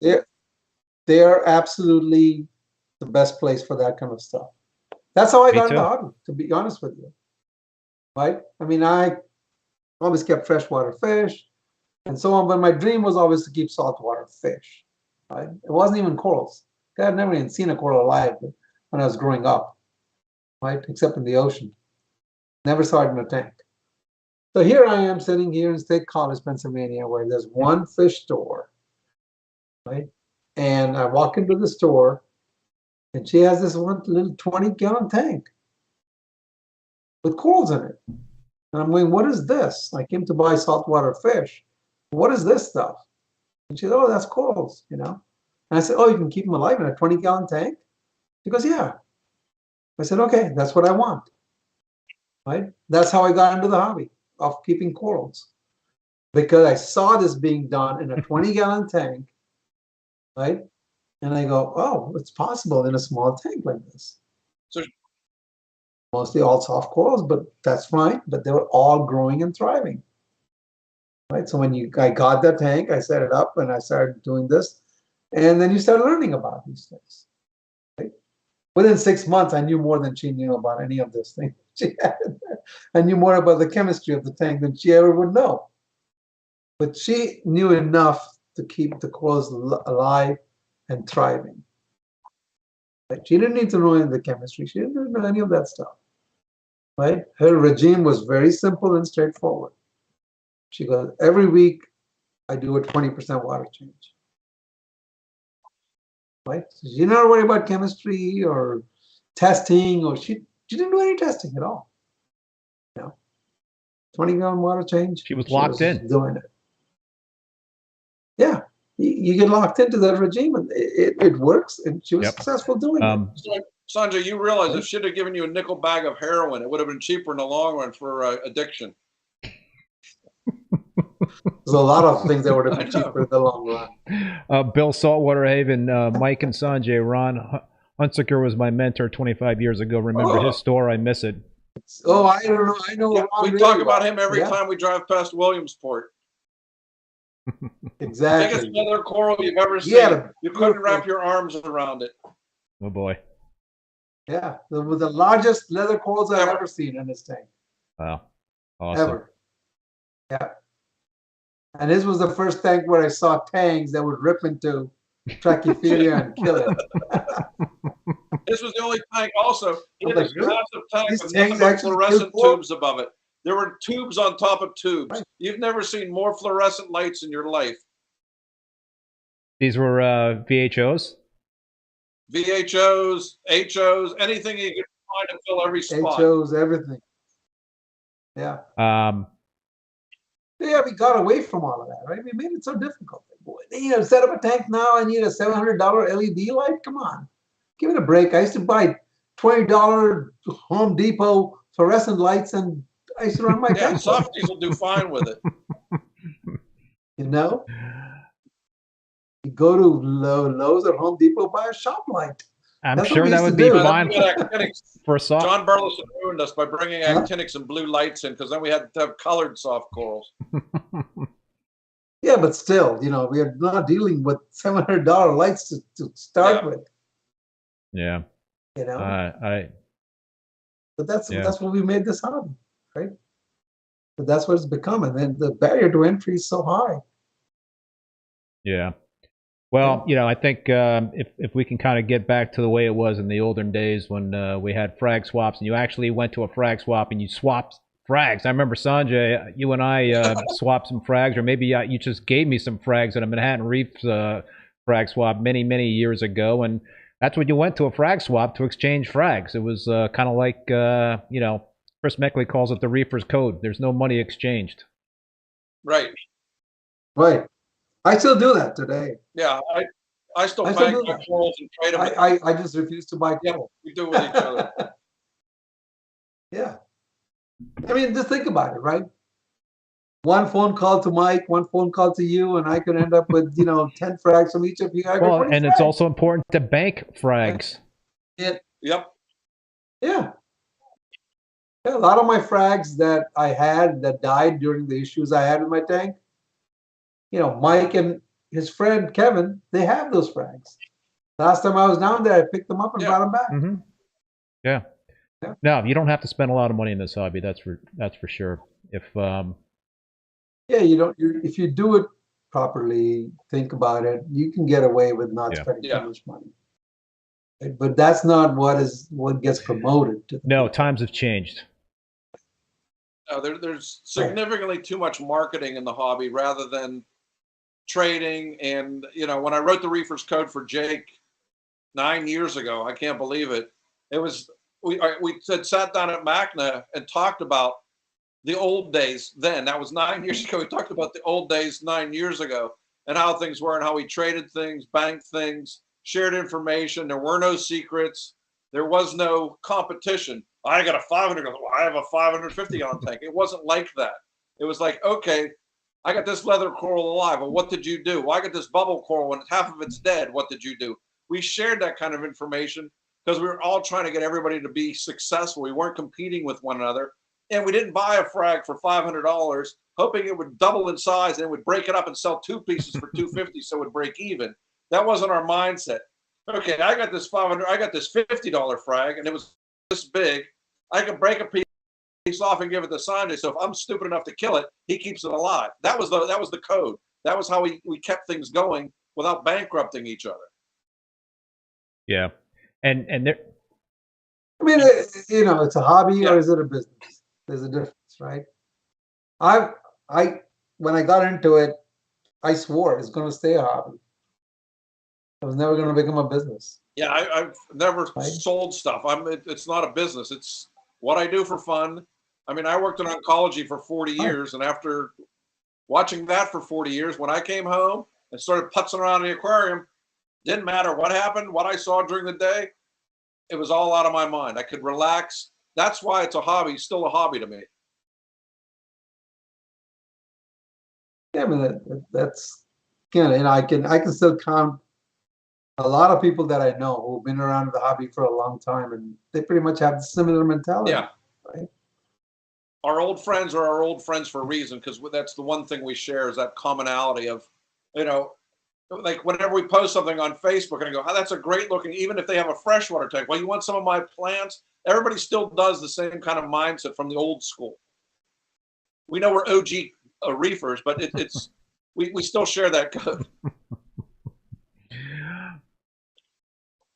They are absolutely the best place for that kind of stuff. That's how I got into the hobby, to be honest with you. Right? I mean, I always kept freshwater fish and so on, but my dream was always to keep saltwater fish. Right? It wasn't even corals. I had never even seen a coral alive when I was growing up, right? Except in the ocean. Never saw it in a tank. So here I am sitting here in State College, Pennsylvania, where there's one fish store, right? And I walk into the store, and she has this one little 20-gallon tank with corals in it. And I'm going, what is this? I came to buy saltwater fish. What is this stuff? And she said, oh, that's corals, you know? And I said, oh, you can keep them alive in a 20-gallon tank? She goes, yeah. I said, okay, that's what I want. Right? That's how I got into the hobby of keeping corals. Because I saw this being done in a 20-gallon tank, right? And I go, oh, it's possible in a small tank like this. So mostly all soft corals, but that's fine. But they were all growing and thriving. Right? So when I got that tank, I set it up and I started doing this. And then you start learning about these things. Right? Within 6 months, I knew more than she knew about any of this thing she had in there. I knew more about the chemistry of the tank than she ever would know. But she knew enough to keep the corals alive and thriving. Right? She didn't need to know any of the chemistry. She didn't know any of that stuff. Right? Her regime was very simple and straightforward. She goes, every week I do a 20% water change. Right? So she didn't worry about chemistry or testing, or she didn't do any testing at all. You know, 20-gallon water change. She was locked in. Doing it. Yeah. You get locked into that regime, and it works, and she was successful doing it. Sanjay, you realize if she'd have given you a nickel bag of heroin, it would have been cheaper in the long run for addiction. There's a lot of things that would have been cheaper in the long run. Bill Saltwater Haven, Mike and Sanjay, Ron Hunsaker was my mentor 25 years ago. Remember his store? I miss it. Oh, I don't know. I know. Yeah, we really talk about him every time we drive past Williamsport. Exactly. Biggest leather coral you've ever seen. You couldn't wrap your arms around it. Oh boy. Yeah, the largest leather corals I've ever seen in this tank. Wow. Awesome. Ever. Yeah. And this was the first tank where I saw tangs that would rip into Trachyphilia and kill it. This was the only tank also. He had this massive tank These with nothing but fluorescent tubes above it. There were tubes on top of tubes. Right. You've never seen more fluorescent lights in your life. These were VHOs? VHOs, HOs, anything you could find to fill every spot. HOs, everything. Yeah. Yeah, we got away from all of that, right? We made it so difficult. You know, set up a tank now, I need a $700 LED light. Come on, give it a break. I used to buy $20 Home Depot fluorescent lights, and I used to run my tank. Softies will do fine with it. You know, you go to Lowe's or Home Depot, buy a shop light. I'm sure that would be fine for soft. John Burleson ruined us by bringing actinics and blue lights in, because then we had to have colored soft corals. Yeah, but still, you know, we are not dealing with $700 lights to start with. Yeah. You know. But that's what we made this hobby, right? But that's what it's become, and then the barrier to entry is so high. Yeah. Well, I think if we can kind of get back to the way it was in the olden days when we had frag swaps, and you actually went to a frag swap and you swapped frags. I remember, Sanjay, you and I swapped some frags, or maybe you just gave me some frags at a Manhattan Reef frag swap many, many years ago, and that's when you went to a frag swap to exchange frags. It was kind of like, Chris Meckley calls it the reefer's code. There's no money exchanged. Right. Right. I still do that today. Yeah, I still bank my corals and trade them. I just refuse to buy coral. We do with each other. Yeah. I mean, just think about it, right? One phone call to Mike, one phone call to you, and I could end up with 10 frags from each of you. Well, and it's also important to bank frags. Yep. Yeah. Yeah, a lot of my frags that I had that died during the issues I had with my tank, Mike and his friend Kevin, they have those frags. Last time I was down there, I picked them up and brought them back. Mm-hmm. Yeah. No, you don't have to spend a lot of money in this hobby. That's for sure. If you don't. If you do it properly, think about it, you can get away with not spending too much money. But that's not what gets promoted. No, times have changed. No, there's significantly too much marketing in the hobby rather than trading. And when I wrote the Reefer's Code for Jake 9 years ago, I can't believe it. It was we sat down at MASNA and talked about the old days. Then that was 9 years ago. We talked about the old days 9 years ago and how things were and how we traded things, banked things, shared information. There were no secrets. There was no competition. I got a 500 gallon. I have a 550 gallon tank. It wasn't like that. It was like, okay, I got this leather coral alive. Well, what did you do? Well, I got this bubble coral and half of it's dead. What did you do? We shared that kind of information because we were all trying to get everybody to be successful. We weren't competing with one another. And we didn't buy a frag for $500, hoping it would double in size and would break it up and sell 2 pieces for $250 so it would break even. That wasn't our mindset. Okay, I got this $50 frag and it was this big. I can break a piece off and give it to Sanjay. So if I'm stupid enough to kill it, he keeps it alive. That was the code. That was how we kept things going without bankrupting each other. Yeah, and there. I mean, it's a hobby or is it a business? There's a difference, right? When I got into it, I swore it's going to stay a hobby. I was never going to become a business. Yeah, I've never sold stuff. It's not a business. It's what I do for fun. I mean, I worked in oncology for 40 years, and after watching that for 40 years, when I came home and started putzing around in the aquarium, didn't matter what happened, what I saw during the day, it was all out of my mind. I could relax. That's why it's a hobby, still a hobby to me. Yeah, I mean, that's and I can still count a lot of people that I know who've been around the hobby for a long time, and they pretty much have similar mentality. Yeah. Right? Our old friends are our old friends for a reason, because that's the one thing we share is that commonality of, like whenever we post something on Facebook and I go, oh, that's a great looking, even if they have a freshwater tank. Well, you want some of my plants? Everybody still does the same kind of mindset from the old school. We know we're OG reefers, but it's we still share that code.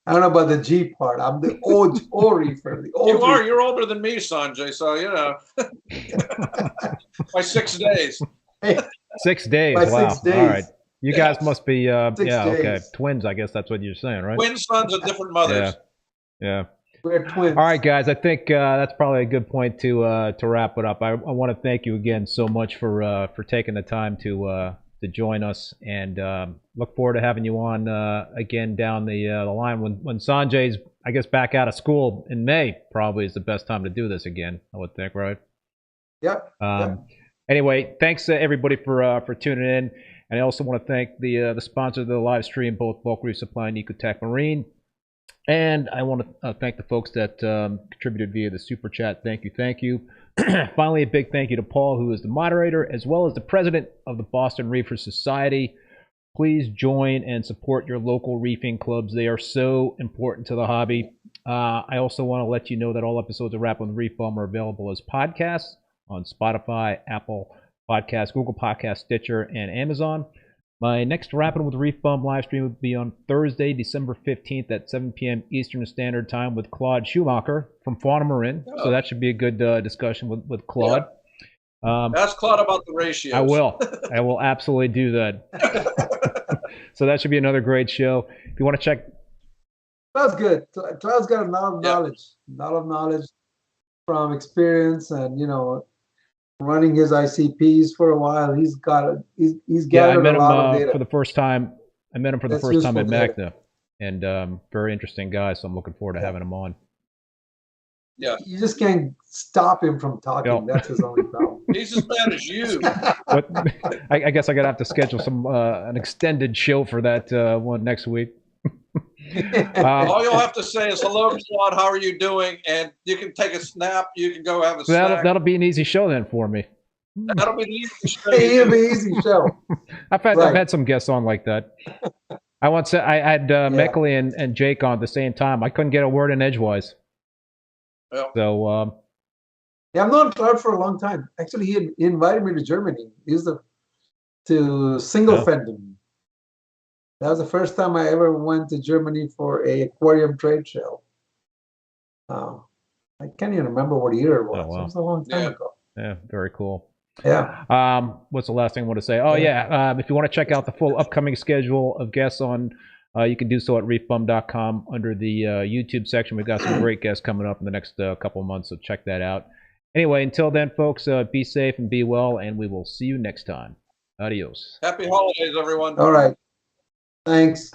I don't know about the G part. I'm the old reefer. You're older than me, Sanjay. So by 6 days. 6 days. By wow. 6 days. All right. You guys must be 6 days. Okay. Twins, I guess that's what you're saying, right? Twin sons of different mothers. Yeah. We're twins. All right, guys. I think that's probably a good point to wrap it up. I want to thank you again so much for taking the time to join us, and look forward to having you on again down the line when Sanjay's, I guess, back out of school in May. Probably is the best time to do this again, I would think, right? Yep. Anyway, thanks everybody for tuning in, and I also want to thank the sponsors of the live stream, both Bulk Reef Supply and Ecotech Marine. And I want to thank the folks that contributed via the super chat. Thank you. Finally, a big thank you to Paul, who is the moderator, as well as the president of the Boston Reefer Society. Please join and support your local reefing clubs. They are so important to the hobby. I also want to let you know that all episodes of Rappin' With ReefBum are available as podcasts on Spotify, Apple Podcasts, Google Podcasts, Stitcher, and Amazon. My next Rappin with ReefBum live stream will be on Thursday, December 15th at 7 p.m. Eastern Standard Time with Claude Schumacher from Fauna Marin. Oh. So that should be a good discussion with Claude. Ask Claude about the ratios. I will. I will absolutely do that. So that should be another great show. If you want to check. That's good. Claude's got a lot of knowledge, from experience, and running his ICPs for a while. He's gathered a lot of data. For the first time. I met him for the That's first time at useful MASNA, and very interesting guy. So I'm looking forward to having him on. Yeah, you just can't stop him from talking. No. That's his only problem. he's as bad as you. But I guess I'm gonna have to schedule an extended show for that one next week. All you'll have to say is, hello, Claude, how are you doing? And you can take a snap. You can go have a snack. That'll be an easy show then for me. That'll be the easy show. It'll be an easy show. I've had some guests on like that. I had Meckley and Jake on at the same time. I couldn't get a word in edgewise. Yeah. So I've known Claude for a long time. Actually, he invited me to Germany. To single fend him. That was the first time I ever went to Germany for a aquarium trade show. I can't even remember what year it was. Oh, wow. It was a long time ago. Yeah, very cool. Yeah. What's the last thing I want to say? Oh, if you want to check out the full upcoming schedule of guests on, you can do so at reefbum.com under the YouTube section. We've got some great guests coming up in the next couple of months, so check that out. Anyway, until then, folks, be safe and be well, and we will see you next time. Adios. Happy holidays, everyone. All right. Thanks.